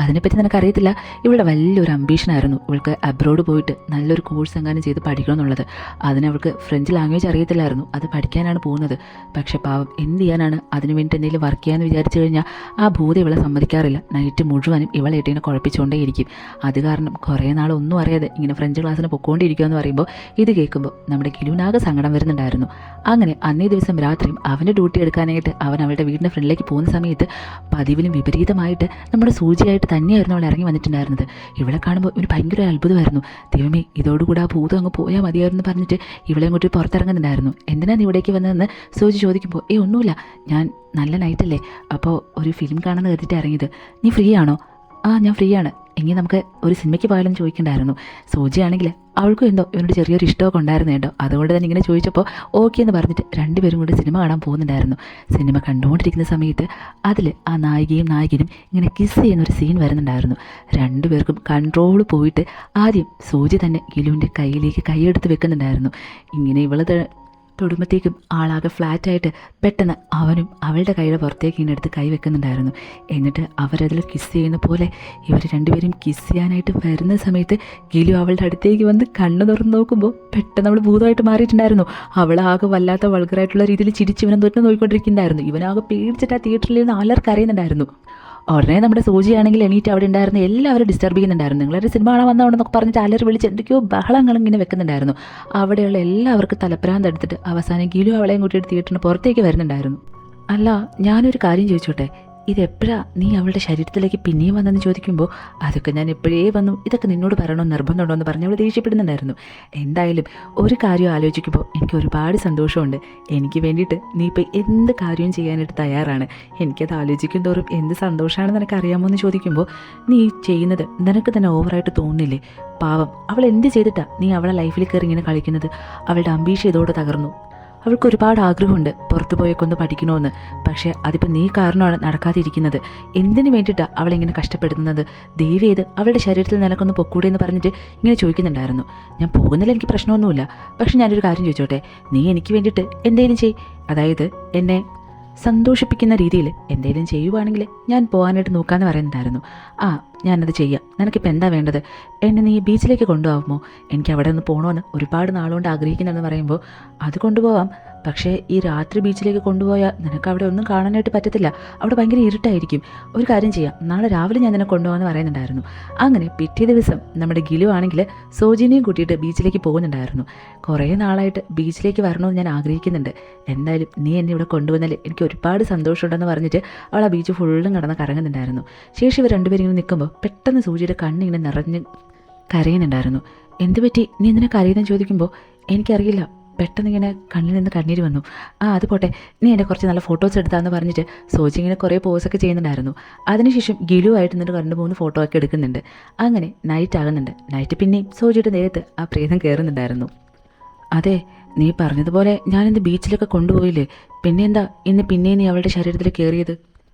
Speaker 1: അതിനെപ്പറ്റി നിനക്കറിയത്തില്ല, ഇവളുടെ വലിയൊരു അംബീഷനായിരുന്നു ഇവൾക്ക് അബ്രോഡ് പോയിട്ട് നല്ലൊരു കോഴ്സ് എങ്ങാനും ചെയ്ത് പഠിക്കണം എന്നുള്ളത്. അതിനവൾക്ക് ഫ്രഞ്ച് ലാംഗ്വേജ് അറിയത്തില്ലായിരുന്നു, അത് പഠിക്കാനാണ് പോകുന്നത്. പക്ഷേ പാവം എന്ത് ചെയ്യാനാണ്, അതിന് വേണ്ടി എന്തെങ്കിലും വർക്ക് ചെയ്യാമെന്ന് വിചാരിച്ചു കഴിഞ്ഞാൽ ആ ഭൂതി ഇവളെ സമ്മതിക്കാറില്ല. നൈറ്റ് മുഴുവനും ഇവളെ ഇട്ടിങ്ങനെ കുഴപ്പിച്ചുകൊണ്ടേയിരിക്കും. അത് കാരണം കുറേ നാളൊന്നും അറിയാതെ ഇങ്ങനെ ഫ്രഞ്ച് ക്ലാസ്സിന് പൊക്കോണ്ടിരിക്കും എന്ന് പറയുമ്പോൾ ഇത് കേൾക്കുമ്പോൾ നമ്മുടെ ഗിലുവിനാകെ സങ്കടം വരുന്നുണ്ടായിരുന്നു. അങ്ങനെ അന്നേ ദിവസം രാത്രിയും അവൻ്റെ ഡ്യൂട്ടി എടുക്കാനായിട്ട് അവൻ അവളുടെ വീടിൻ്റെ ഫ്രണ്ടിലേക്ക് പോകുന്ന സമയത്ത് പതിവിലും വിപരീതമായിട്ട് നമ്മുടെ സൂചിയായിട്ട് തന്നെയായിരുന്നു അവൾ ഇറങ്ങി വന്നിട്ടുണ്ടായിരുന്നത്. ഇവിടെ കാണുമ്പോൾ ഇവന് ഭയങ്കര അത്ഭുതമായിരുന്നു. ദൈവമേ, ഇതോടുകൂടി ആ ഭൂതം അങ്ങ് പോയാൽ മതിയായിരുന്നു പറഞ്ഞിട്ട് ഇവളെ അങ്ങോട്ട് പുറത്തിറങ്ങുന്നുണ്ടായിരുന്നു. എന്തിനാണ് നീ ഇവിടേക്ക് വന്നതെന്ന് സൂചി ചോദിക്കുമ്പോൾ ഒന്നുമില്ല, ഞാൻ നല്ല നൈറ്റല്ലേ, അപ്പോൾ ഒരു ഫിലിം കാണാമെന്ന് കരുതിയിട്ട് ഇറങ്ങിയത്. നീ ഫ്രീ ആണോ? ഞാൻ ഫ്രീ ആണ്. എങ്കിൽ നമുക്ക് ഒരു സിനിമയ്ക്ക് പോയാലെന്ന് ചോദിക്കണ്ടായിരുന്നു. സൂചിയാണെങ്കിൽ അവൾക്കും എന്തോ ഇവനോട് ചെറിയൊരു ഇഷ്ടമൊക്കെ ഉണ്ടായിരുന്നു കേട്ടോ. അതുകൊണ്ട് തന്നെ ഇങ്ങനെ ചോദിച്ചപ്പോൾ ഓക്കെ എന്ന് പറഞ്ഞിട്ട് രണ്ടുപേരും കൂടി സിനിമ കാണാൻ പോകുന്നുണ്ടായിരുന്നു. സിനിമ കണ്ടുകൊണ്ടിരിക്കുന്ന സമയത്ത് അതിൽ ആ നായികയും നായകനും ഇങ്ങനെ കിസ് ചെയ്യുന്നൊരു സീൻ വരുന്നുണ്ടായിരുന്നു. രണ്ടുപേർക്കും കൺട്രോൾ പോയിട്ട് ആദ്യം സൂചി തന്നെ ഗിലുവിൻ്റെ കയ്യിലേക്ക് കൈയെടുത്ത് വെക്കുന്നുണ്ടായിരുന്നു. ഇങ്ങനെ ഇവള് തൊടുമ്പത്തേക്കും ആളാകെ ഫ്ലാറ്റായിട്ട് പെട്ടെന്ന് അവനും അവളുടെ കൈയുടെ പുറത്തേക്ക് ഇങ്ങനെ എടുത്ത് കൈ വെക്കുന്നുണ്ടായിരുന്നു. എന്നിട്ട് അവരതിൽ കിസ് ചെയ്യുന്ന പോലെ ഇവർ രണ്ടുപേരും കിസ് ചെയ്യാനായിട്ട് വരുന്ന സമയത്ത് ഗിലു അവളുടെ അടുത്തേക്ക് വന്ന് കണ്ണ് തുറന്ന് നോക്കുമ്പോൾ പെട്ടെന്ന് അവൾ ഭൂതമായിട്ട് മാറിയിട്ടുണ്ടായിരുന്നു. അവളാകെ വല്ലാത്ത വൾഗറായിട്ടുള്ള രീതിയിൽ ചിരിച്ചിവനം തൊട്ട് നോക്കിക്കൊണ്ടിരിക്കുന്നുണ്ടായിരുന്നു. ഇവനാകെ പേടിച്ചിട്ട് ആ തിയേറ്ററിൽ നിന്ന് ആലർക്ക് അറിയുന്നുണ്ടായിരുന്നു. ഉടനെ നമ്മുടെ സൂചിയാണെങ്കിൽ എണീറ്റ് അവിടെ ഉണ്ടായിരുന്ന എല്ലാവരും ഡിസ്റ്റർബ് ചെയ്യുന്നുണ്ടായിരുന്നു. നിങ്ങളൊരു സിനിമ കാണാൻ വന്നതുകൊണ്ടെന്നൊക്കെ പറഞ്ഞിട്ട് അലറി വിളിച്ച് എന്തൊക്കെയോ ബഹളങ്ങളും ഇങ്ങനെ വെക്കുന്നുണ്ടായിരുന്നു. അവിടെയുള്ള എല്ലാവർക്കും തലപ്രാന്ത് എടുത്തിട്ട് അവസാനം ഗിലു അവളെയും കൂട്ടിയിട്ട് തിയേറ്ററിന് പുറത്തേക്ക് വരുന്നുണ്ടായിരുന്നു. അല്ല, ഞാനൊരു കാര്യം ചോദിച്ചോട്ടെ, ഇതെപ്പോഴാണ് നീ അവളുടെ ശരീരത്തിലേക്ക് പിന്നെയും വന്നെന്ന് ചോദിക്കുമ്പോൾ അതൊക്കെ ഞാൻ എപ്പോഴേ വന്നു, ഇതൊക്കെ നിന്നോട് പറയണമെന്ന് നിർബന്ധമുണ്ടോ എന്ന് പറഞ്ഞ് അവൾ ദേഷ്യപ്പെടുന്നുണ്ടായിരുന്നു. എന്തായാലും ഒരു കാര്യം ആലോചിക്കുമ്പോൾ എനിക്ക് ഒരുപാട് സന്തോഷമുണ്ട്. എനിക്ക് വേണ്ടിയിട്ട് നീ ഇപ്പോൾ എന്ത് കാര്യവും ചെയ്യാനായിട്ട് തയ്യാറാണ്. എനിക്കത് ആലോചിക്കും തോറും എന്ത് സന്തോഷമാണെന്ന് നിനക്കറിയാമോ എന്ന് ചോദിക്കുമ്പോൾ നീ ചെയ്യുന്നത് നിനക്ക് തന്നെ ഓവറായിട്ട് തോന്നുന്നില്ലേ? പാവം, അവൾ എന്ത് ചെയ്തിട്ടാണ് നീ അവളെ ലൈഫിൽ കയറി ഇങ്ങനെ കളിക്കുന്നത്? അവളുടെ അംബീഷൻ ഇതോടെ തകർന്നു. അവൾക്ക് ഒരുപാട് ആഗ്രഹമുണ്ട് പുറത്തു പോയേക്കൊന്ന് പഠിക്കണമെന്ന്. പക്ഷേ അതിപ്പോൾ നീ കാരണമാണ് നടക്കാതിരിക്കുന്നത്. എന്തിനു വേണ്ടിയിട്ടാണ് അവളിങ്ങനെ കഷ്ടപ്പെടുന്നത്? ദയവ് ചെയ്ത് അവളുടെ ശരീരത്തിൽ നിനക്കൊന്ന് പൊക്കൂടെ എന്ന് പറഞ്ഞിട്ട് ഇങ്ങനെ ചോദിക്കുന്നുണ്ടായിരുന്നു. ഞാൻ പോകുന്നില്ല, എനിക്ക് പ്രശ്നമൊന്നുമില്ല. പക്ഷെ ഞാനൊരു കാര്യം ചോദിച്ചോട്ടെ, നീ എനിക്ക് വേണ്ടിയിട്ട് എന്തെങ്കിലും ചെയ്. അതായത് എന്നെ സന്തോഷിപ്പിക്കുന്ന രീതിയിൽ എന്തെങ്കിലും ചെയ്യുവാണെങ്കിൽ ഞാൻ പോകാനായിട്ട് നോക്കാമെന്ന് പറയുന്നുണ്ടായിരുന്നു. ഞാനത് ചെയ്യാം. നിനക്കിപ്പോൾ എന്താ വേണ്ടത്? എന്നെ നീ ബീച്ചിലേക്ക് കൊണ്ടുപോകാമോ? എനിക്ക് അവിടെ നിന്ന് പോകണമെന്ന് ഒരുപാട് നാളുകൊണ്ട് ആഗ്രഹിക്കുന്നുണ്ടെന്ന് പറയുമ്പോൾ അത് കൊണ്ടുപോകാം. പക്ഷേ ഈ രാത്രി ബീച്ചിലേക്ക് കൊണ്ടുപോയാൽ നിനക്ക് അവിടെ ഒന്നും കാണാനായിട്ട് പറ്റത്തില്ല. അവിടെ ഭയങ്കര ഇരുട്ടായിരിക്കും. ഒരു കാര്യം ചെയ്യാം, നാളെ രാവിലെ ഞാൻ നിന്നെ കൊണ്ടുപോകാമെന്ന് പറയുന്നുണ്ടായിരുന്നു. അങ്ങനെ പിറ്റേ ദിവസം നമ്മുടെ ഗിലു ആണെങ്കിൽ സോജിനെയും കൂട്ടിയിട്ട് ബീച്ചിലേക്ക് പോകുന്നുണ്ടായിരുന്നു. കുറേ നാളായിട്ട് ബീച്ചിലേക്ക് വരണമെന്ന് ഞാൻ ആഗ്രഹിക്കുന്നുണ്ട്. എന്തായാലും നീ എന്നെ ഇവിടെ കൊണ്ടുവന്നാൽ എനിക്ക് ഒരുപാട് സന്തോഷമുണ്ടെന്ന് പറഞ്ഞിട്ട് അവൾ ആ ബീച്ച് ഫുള്ളും കടന്ന് കറങ്ങുന്നുണ്ടായിരുന്നു. ശേഷം ഇവർ രണ്ടുപേരും ഇങ്ങനെ നിൽക്കുമ്പോൾ പെട്ടെന്ന് സൂചിയുടെ കണ്ണിങ്ങനെ നിറഞ്ഞ് കരയുന്നുണ്ടായിരുന്നു. എന്തുപറ്റി, നീ എന്തിനാ കരയുന്നതെന്ന് ചോദിക്കുമ്പോൾ എനിക്കറിയില്ല, പെട്ടെന്ന് ഇങ്ങനെ കണ്ണിൽ നിന്ന് കണ്ണീര് വന്നു. അത് പോട്ടെ, നീ എൻ്റെ കുറച്ച് നല്ല ഫോട്ടോസ് എടുത്താന്ന് പറഞ്ഞിട്ട് സോജി ഇങ്ങനെ കുറേ പോസൊക്കെ ചെയ്യുന്നുണ്ടായിരുന്നു. അതിനുശേഷം ഗിലുവായിട്ട് നിന്നിട്ട് 2-3 ഫോട്ടോ ഒക്കെ എടുക്കുന്നുണ്ട്. അങ്ങനെ നൈറ്റ് ആകുന്നുണ്ട്. നൈറ്റ് പിന്നെയും സോജിയുടെ ദേഹത്ത് ആ പ്രേതം കയറുന്നുണ്ടായിരുന്നു. അതെ, നീ പറഞ്ഞതുപോലെ ഞാനിന്ന് ബീച്ചിലൊക്കെ കൊണ്ടുപോയില്ലേ, പിന്നെ എന്താ ഇന്ന് പിന്നെയും നീ അവളുടെ ശരീരത്തിൽ കയറിയത്?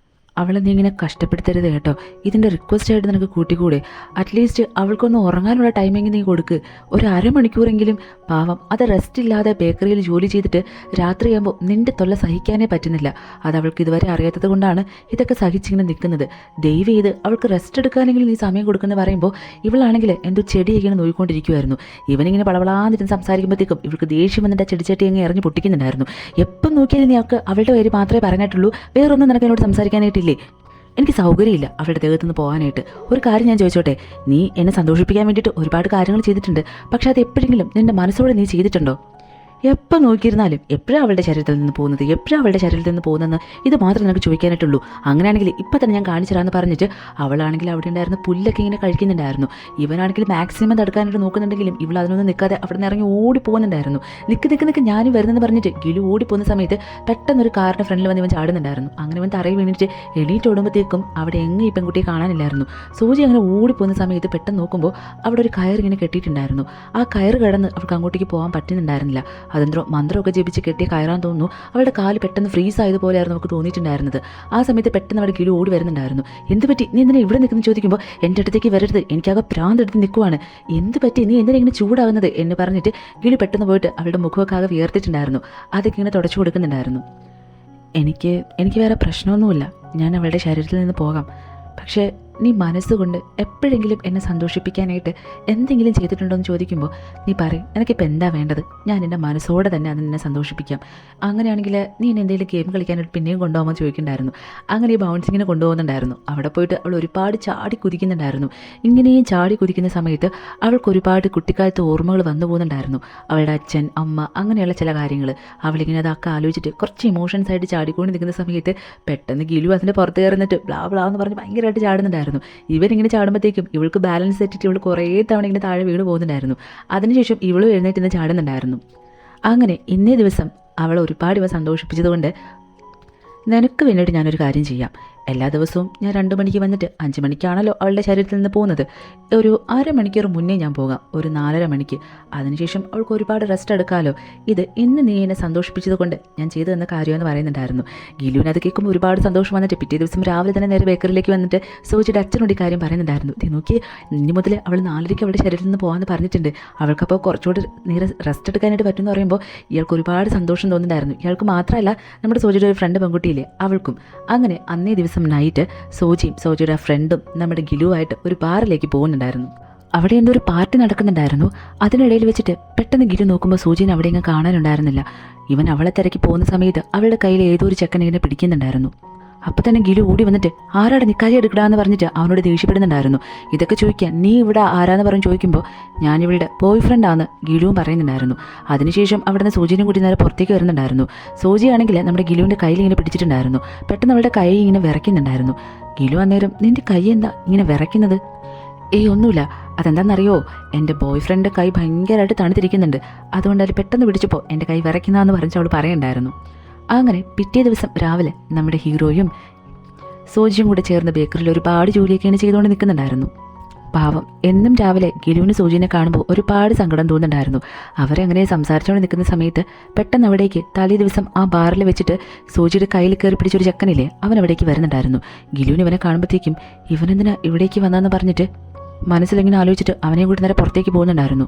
Speaker 1: അവളെ നീ ഇങ്ങനെ കഷ്ടപ്പെടുത്തരുത് കേട്ടോ. ഇതിൻ്റെ റിക്വസ്റ്റായിട്ട് നിനക്ക് കൂട്ടിക്കൂടെ? അറ്റ്ലീസ്റ്റ് അവൾക്കൊന്ന് ഉറങ്ങാനുള്ള ടൈമിങ് നീ കൊടുക്ക്. ഒരു അരമണിക്കൂറെങ്കിലും. പാവം, അത് റെസ്റ്റ് ഇല്ലാതെ ബേക്കറിയിൽ ജോലി ചെയ്തിട്ട് രാത്രിയാകുമ്പോൾ നിൻ്റെ തൊല്ല സഹിക്കാനേ പറ്റുന്നില്ല. അത് അവൾക്ക് ഇതുവരെ അറിയാത്തത് കൊണ്ടാണ് ഇതൊക്കെ സഹിച്ചിങ്ങനെ നിൽക്കുന്നത്. ദയവ് ചെയ്ത് അവൾക്ക് റെസ്റ്റ് എടുക്കാനെങ്കിലും നീ സമയം കൊടുക്കുമെന്ന് പറയുമ്പോൾ ഇവളാണെങ്കിൽ എന്തോ ചെടി ഇങ്ങനെ നോക്കിക്കൊണ്ടിരിക്കുമായിരുന്നു. ഇവനിങ്ങനെ പളവളാന്നിരുന്ന് സംസാരിക്കുമ്പോഴത്തേക്കും ഇവൾക്ക് ദേഷ്യം വന്നിട്ട് ആ ചെടിച്ചട്ടി അങ്ങ് എറിഞ്ഞ് പൊട്ടിക്കുന്നുണ്ടായിരുന്നു. എപ്പം നോക്കിയാലും നീ അവൾക്ക് അവളുടെ പേര് മാത്രമേ പറഞ്ഞിട്ടുള്ളൂ, വേറൊന്നും നിനക്ക് എന്നോട് സംസാരിക്കാനായിട്ടില്ല. എനിക്ക് സൗകര്യമില്ല അവളുടെ ദേഹത്തുനിന്ന് പോകാനായിട്ട്. ഒരു കാര്യം ഞാൻ ചോദിച്ചോട്ടെ, നീ എന്നെ സന്തോഷിപ്പിക്കാൻ വേണ്ടിയിട്ട് ഒരുപാട് കാര്യങ്ങൾ ചെയ്തിട്ടുണ്ട്. പക്ഷെ അത് എപ്പോഴെങ്കിലും നിൻ്റെ മനസ്സോടെ നീ ചെയ്തിട്ടുണ്ടോ? എപ്പോൾ നോക്കിയിരുന്നാലും എപ്പോഴാണ് അവളുടെ ശരീരത്തിൽ നിന്ന് പോകുന്നതെന്ന് ഇത് മാത്രം നിനക്ക് ചോദിക്കാനായിട്ടുള്ളൂ. അങ്ങനെയാണെങ്കിൽ ഇപ്പം തന്നെ ഞാൻ കാണിച്ചിരാന്ന് പറഞ്ഞിട്ട് അവളാണെങ്കിൽ അവിടെ ഉണ്ടായിരുന്ന പുല്ലൊക്കെ ഇങ്ങനെ കഴിക്കുന്നുണ്ടായിരുന്നു. ഇവനാണെങ്കിൽ മാക്സിമം തടുക്കാനായിട്ട് നോക്കുന്നുണ്ടെങ്കിലും ഇവൾ അതിനൊന്നും നിൽക്കാതെ അവിടെ നിന്ന് ഇറങ്ങി ഓടി പോകുന്നുണ്ടായിരുന്നു. നിൽക്ക് ഞാനും വരുന്നെന്ന് പറഞ്ഞിട്ട് ഗിലു ഓടി പോകുന്ന സമയത്ത് പെട്ടെന്നൊരു കാറിൻ്റെ ഫ്രണ്ടിൽ വന്ന് ഇവൻ ചാടുന്നുണ്ടായിരുന്നു. അങ്ങനെ ഇവൻ തറയിൽ വീണിട്ട് എണീറ്റ് ഓടുമ്പോഴത്തേക്കും അവിടെ എങ്ങും ഈ പെൺകുട്ടിയെ കാണാനില്ലായിരുന്നു. സൂചി അങ്ങനെ ഓടിപ്പോകുന്ന സമയത്ത് പെട്ടെന്ന് നോക്കുമ്പോൾ അവിടെ ഒരു കയർ ഇങ്ങനെ കെട്ടിയിട്ടുണ്ടായിരുന്നു. ആ കയർ കിടന്ന് അവൾക്ക് അങ്ങോട്ടേക്ക് പോകാൻ പറ്റുന്നുണ്ടായിരുന്നില്ല. അതെന്തോ മന്ത്രമൊക്കെ ജപിച്ച് കെട്ടിയ കയറാൻ തോന്നുന്നു. അവളുടെ കാല് പെട്ടെന്ന് ഫ്രീസ് ആയതുപോലെയായിരുന്നു നമുക്ക് തോന്നിയിട്ടുണ്ടായിരുന്നത്. ആ സമയത്ത് പെട്ടെന്ന് അവിടെ ഗിലു ഓടി വരുന്നുണ്ടായിരുന്നു. എന്ത് പറ്റി, നീ എന്തിനാ ഇവിടെ നിൽക്കുന്നു ചോദിക്കുമ്പോൾ എൻ്റെ അടുത്തേക്ക് വരരുത്, എനിക്കാകെ ഭ്രാന്തെടുത്ത് നിൽക്കുവാണ്. എന്ത് പറ്റി, നീ എന്തിനാ ഇങ്ങനെ ചൂടാവുന്നത് എന്ന് പറഞ്ഞിട്ട് ഗിലു പെട്ടെന്ന് പോയിട്ട് അവളുടെ മുഖമൊക്കെ ആകെ വിയർത്തിട്ടുണ്ടായിരുന്നു. അതൊക്കെ ഇങ്ങനെ തുടച്ചു കൊടുക്കുന്നുണ്ടായിരുന്നു. എനിക്ക് വേറെ പ്രശ്നമൊന്നുമില്ല, ഞാൻ അവളുടെ ശരീരത്തിൽ നിന്ന് പോകാം. പക്ഷേ നീ മനസ്സുകൊണ്ട് എപ്പോഴെങ്കിലും എന്നെ സന്തോഷിപ്പിക്കാനായിട്ട് എന്തെങ്കിലും ചെയ്തിട്ടുണ്ടോ എന്ന് ചോദിക്കുമ്പോൾ നീ പറയും, നിനക്കിപ്പോൾ എന്താ വേണ്ടത്? ഞാൻ എൻ്റെ മനസ്സോടെ തന്നെ അത് നിന്നെ സന്തോഷിപ്പിക്കാം. അങ്ങനെയാണെങ്കിൽ നീ എന്നെ എന്തെങ്കിലും ഗെയിം കളിക്കാനായിട്ട് പിന്നെയും കൊണ്ടുപോകാമെന്ന് ചോദിക്കുന്നുണ്ടായിരുന്നു. അങ്ങനെ ഈ ബൗൺസിങ്ങിനെ കൊണ്ടുപോകുന്നുണ്ടായിരുന്നു. അവിടെ പോയിട്ട് അവൾ ഒരുപാട് ചാടി കുതിക്കുന്നുണ്ടായിരുന്നു. ഇങ്ങനെയും ചാടി കുതിക്കുന്ന സമയത്ത് അവൾക്ക് ഒരുപാട് കുട്ടിക്കാലത്ത് ഓർമ്മകൾ വന്നു പോകുന്നുണ്ടായിരുന്നു. അവളുടെ അച്ഛൻ, അമ്മ, അങ്ങനെയുള്ള ചില കാര്യങ്ങൾ. അവളിങ്ങനെ അതൊക്കെ ആലോചിച്ചിട്ട് കുറച്ച് ഇമോഷൻസ് ആയിട്ട് ചാടിക്കൊണ്ട് നിൽക്കുന്ന സമയത്ത് പെട്ടെന്ന് ഗിലു അതിൻ്റെ പുറത്ത് കയറുന്നിട്ട് ബ്ലാ ബ്ലാ എന്ന് പറഞ്ഞ് ഭയങ്കരമായിട്ട് ചാടുന്നുണ്ടായിരുന്നു. ഇവരിങ്ങനെ ചാടുമ്പോഴത്തേക്കും ഇവൾക്ക് ബാലൻസ് തെറ്റിട്ട് ഇവൾ കുറേ തവണ ഇങ്ങനെ താഴെ വീണ് പോകുന്നുണ്ടായിരുന്നു. അതിനുശേഷം ഇവളും എഴുന്നേറ്റ് നിന്ന് ചാടുന്നുണ്ടായിരുന്നു. അങ്ങനെ ഇന്നേ ദിവസം അവളെ ഒരുപാട് ഇവ സന്തോഷിപ്പിച്ചതുകൊണ്ട് നിനക്ക് വേണ്ടിയിട്ട് ഞാനൊരു കാര്യം ചെയ്യാം. എല്ലാ ദിവസവും ഞാൻ 2 മണിക്ക് വന്നിട്ട് 5 മണിക്കാണല്ലോ അവളുടെ ശരീരത്തിൽ നിന്ന് പോകുന്നത്. ഒരു അരമണിക്കൂർ മുന്നേ ഞാൻ പോകാം, ഒരു 4:30 മണിക്ക്. അതിനുശേഷം അവൾക്ക് ഒരുപാട് റെസ്റ്റ് എടുക്കാമല്ലോ. ഇത് ഇന്ന് നീ എന്നെ സന്തോഷിപ്പിച്ചത് കൊണ്ട് ഞാൻ ചെയ്തു തന്ന കാര്യമെന്ന് പറയുന്നുണ്ടായിരുന്നു. ഗിലുവിന് അത് കേൾക്കുമ്പോൾ ഒരുപാട് സന്തോഷം വന്നിട്ട് പിറ്റേ ദിവസം രാവിലെ തന്നെ നേരെ ബേക്കറിയിലേക്ക് വന്നിട്ട് സോജിയുടെ അച്ഛനോട് ഈ കാര്യം പറയുന്നുണ്ടായിരുന്നു. നോക്കി, ഇനി മുതൽ അവൾ 4:30 അവളുടെ ശരീരത്തിൽ നിന്ന് പോകാമെന്ന് പറഞ്ഞിട്ടുണ്ട്. അവൾക്കപ്പോൾ കുറച്ചുകൂടി നേരെ റെസ്റ്റ് എടുക്കാനായിട്ട് പറ്റുമെന്ന് പറയുമ്പോൾ ഇയാൾക്ക് ഒരുപാട് സന്തോഷം തോന്നുന്നുണ്ടായിരുന്നു. ഇയാൾക്ക് മാത്രമല്ല, നമ്മുടെ സോജിയുടെ ഒരു ഫ്രണ്ട് പെൺകുട്ടിയില്ലേ അവൾക്കും. അങ്ങനെ അന്നേ ദിവസം നൈറ്റ് സോജിയുടെ ഫ്രണ്ടും നമ്മുടെ ഗിലുവായിട്ട് ഒരു ബാറിലേക്ക് പോകുന്നുണ്ടായിരുന്നു. അവിടെ എന്തോ ഒരു പാർട്ടി നടക്കുന്നുണ്ടായിരുന്നു. അതിനിടയിൽ വെച്ചിട്ട് പെട്ടെന്ന് ഗിലു നോക്കുമ്പോൾ സൂചിനെ അവിടെ ഇങ്ങനെ കാണാനുണ്ടായിരുന്നില്ല. ഇവൻ അവളെ തിരക്കി പോകുന്ന സമയത്ത് അവളുടെ കയ്യിൽ ഏതോ ഒരു ചെക്കൻ ഇങ്ങനെ പിടിക്കുന്നുണ്ടായിരുന്നു. അപ്പോൾ തന്നെ ഗിലു ഓടി വന്നിട്ട് ആരാടെ നിക്കാരി എടുക്കടാന്ന് പറഞ്ഞിട്ട് അവനോട് ദേഷ്യപ്പെടുന്നുണ്ടായിരുന്നു. ഇതൊക്കെ ചോദിക്കാൻ നീ ഇവിടെ ആരാന്ന് പറഞ്ഞ് ചോദിക്കുമ്പോൾ ഞാനിവളുടെ ബോയ് ഫ്രണ്ടാന്ന് ഗിലുവും പറയുന്നുണ്ടായിരുന്നു. അതിനുശേഷം അവിടെ നിന്ന് സൂചിനും കൂടി നേരെ പുറത്തേക്ക് വരുന്നുണ്ടായിരുന്നു. സൂചിയാണെങ്കിൽ നമ്മുടെ ഗിലുവിൻ്റെ കയ്യിൽ ഇങ്ങനെ പിടിച്ചിട്ടുണ്ടായിരുന്നു. പെട്ടെന്ന് അവളുടെ കൈ ഇങ്ങനെ വിറയ്ക്കുന്നുണ്ടായിരുന്നു. ഗിലു അന്നേരം നിന്റെ കൈ എന്താ ഇങ്ങനെ വിറയ്ക്കുന്നത്? ഒന്നുമില്ല, അതെന്താണെന്നറിയോ, എൻ്റെ ബോയ് ഫ്രണ്ട് കൈ ഭയങ്കരമായിട്ട് തണുത്തിരിക്കുന്നുണ്ട്, അതുകൊണ്ട് അത് പെട്ടെന്ന് പിടിച്ചപ്പോൾ എൻ്റെ കൈ വിറയ്ക്കുന്നതെന്ന് പറഞ്ഞ് അവൾ പറയുന്നുണ്ടായിരുന്നു. അങ്ങനെ പിറ്റേ ദിവസം രാവിലെ നമ്മുടെ ഹീറോയും സോജിയും കൂടെ ചേർന്ന് ബേക്കറിയിൽ ഒരുപാട് ജോലിയൊക്കെയാണ് ചെയ്തുകൊണ്ട് നിൽക്കുന്നുണ്ടായിരുന്നു. പാവം, എന്നും രാവിലെ ഗിലുവിന് സൂചിനെ കാണുമ്പോൾ ഒരുപാട് സങ്കടം തോന്നുന്നുണ്ടായിരുന്നു. അവരെ അങ്ങനെ സംസാരിച്ചുകൊണ്ട് നിൽക്കുന്ന സമയത്ത് പെട്ടെന്ന് അവിടേക്ക് തലേ ദിവസം ആ ബാറിൽ വെച്ചിട്ട് സൂചിയുടെ കയ്യിൽ കയറി പിടിച്ചൊരു ചെക്കനില്ലേ അവൻ അവിടേക്ക് വരുന്നുണ്ടായിരുന്നു. ഗിലുവിന് ഇവനെ കാണുമ്പോഴത്തേക്കും ഇവനെന്തിനാ ഇവിടേക്ക് വന്നതെന്ന് പറഞ്ഞിട്ട് മനസ്സിലിങ്ങനെ ആലോചിച്ചിട്ട് അവനെ കൂടി നേരെ പുറത്തേക്ക് പോകുന്നുണ്ടായിരുന്നു.